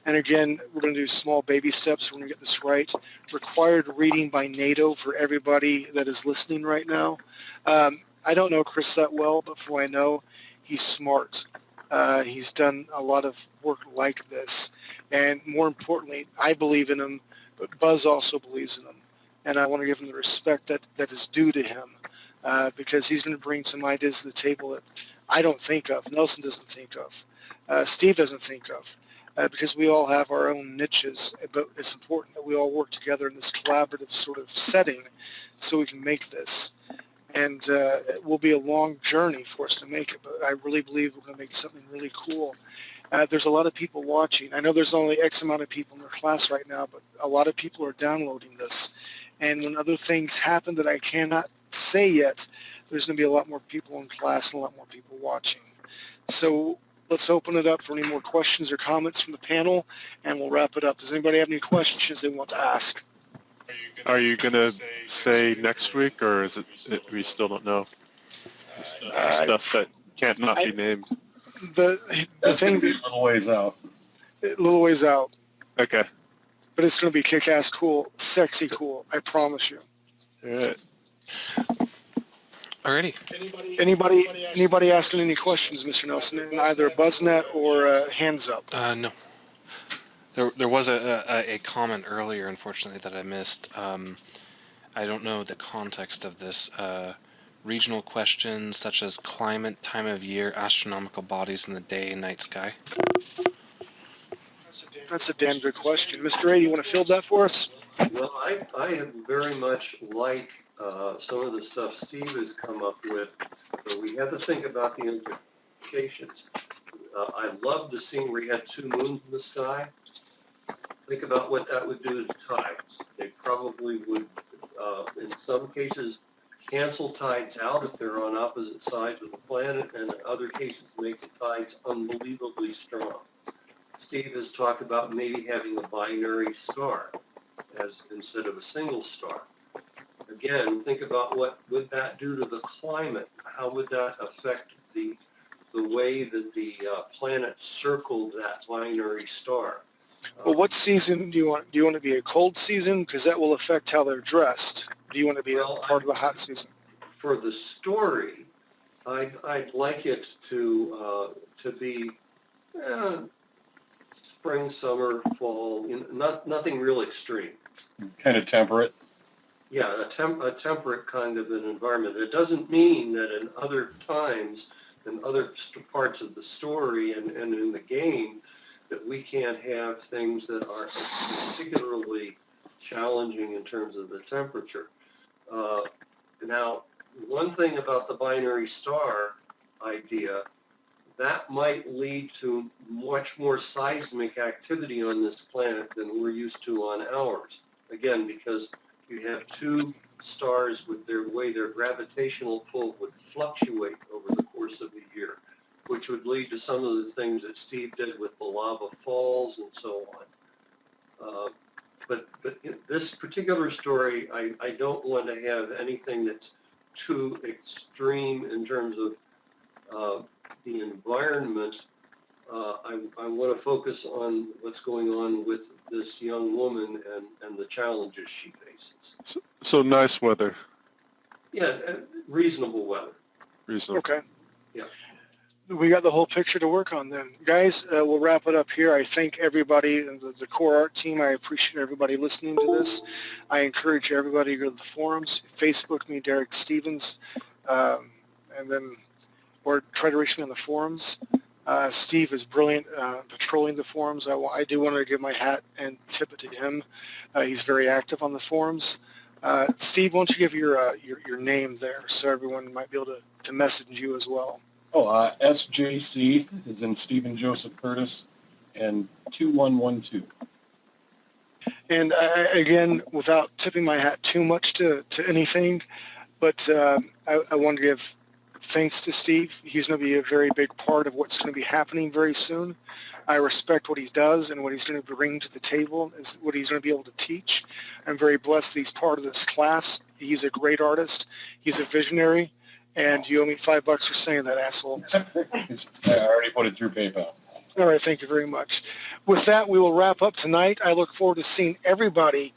And again, we're going to do small baby steps. We're going to get this right. Required reading by NATO for everybody that is listening right now. I don't know Chris that well, but from what I know, he's smart. He's done a lot of work like this. And more importantly, I believe in him, but Buzz also believes in him. And I want to give him the respect that is due to him because he's going to bring some ideas to the table that I don't think of, Nelson doesn't think of, Steve doesn't think of, because we all have our own niches, but it's important that we all work together in this collaborative sort of setting so we can make this. And it will be a long journey for us to make it, but I really believe we're going to make something really cool. There's a lot of people watching. I know there's only X amount of people in their class right now, but a lot of people are downloading this. And when other things happen that I cannot say yet, there's going to be a lot more people in class and a lot more people watching. So let's open it up for any more questions or comments from the panel, and we'll wrap it up. Does anybody have any questions they want to ask? Are you going to say next week, or is it we still don't know? Stuff that can't not be named. The thing, a little ways out. A little ways out. Okay. But it's going to be kick-ass cool, sexy cool. I promise you. All right. Alrighty. Anybody asking any questions, Mr. Nelson? Either BuzzNet or hands up. No. There was a comment earlier, unfortunately, that I missed. I don't know the context of this. Regional questions such as climate, time of year, astronomical bodies in the day and night sky. That's a damn good question. Mr. A, you want to field that for us? Well, I very much like some of the stuff Steve has come up with, but we have to think about the implications. I love the scene where you had two moons in the sky. Think about what that would do to tides. They probably would, in some cases, cancel tides out if they're on opposite sides of the planet, and in other cases make the tides unbelievably strong. Steve has talked about maybe having a binary star as instead of a single star. Again, think about what would that do to the climate? How would that affect the way that the planet circled that binary star? Well, what season do you want? Do you want to be a cold season? Because that will affect how they're dressed. Do you want to be part of the hot season? For the story, I'd like it to be spring, summer, fall. Nothing real extreme. Kind of temperate. Yeah, a temperate kind of an environment. It doesn't mean that in other times, in other parts of the story and in the game, that we can't have things that are particularly challenging in terms of the temperature. Now, one thing about the binary star idea, that might lead to much more seismic activity on this planet than we're used to on ours. Again, because you have two stars with their gravitational pull would fluctuate over the course of a year, which would lead to some of the things that Steve did with the lava falls and so on. But in this particular story, I don't want to have anything that's too extreme in terms of the environment. I want to focus on what's going on with this young woman and the challenges she faces. So nice weather. Yeah, reasonable weather. Reasonable. Okay. Yeah. We got the whole picture to work on then. Guys, we'll wrap it up here. I thank everybody, the core art team. I appreciate everybody listening to this. I encourage everybody to go to the forums. Facebook me, Derek Stevens, and then, or try to reach me on the forums. Steve is brilliant patrolling the forums. I do want to give my hat and tip it to him. He's very active on the forums. Steve, why don't you give your name there so everyone might be able to message you as well. SJC is in Stephen Joseph Curtis, and 2112. And again, without tipping my hat too much to anything, but I want to give thanks to Steve. He's going to be a very big part of what's going to be happening very soon. I respect what he does and what he's going to bring to the table, is what he's going to be able to teach. I'm very blessed that he's part of this class. He's a great artist. He's a visionary. And you owe me $5 for saying that, asshole. I already put it through PayPal. All right, thank you very much. With that, we will wrap up tonight. I look forward to seeing everybody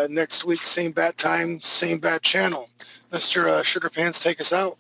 next week, same bat time, same bat channel. Mr. Sugar Pants, take us out.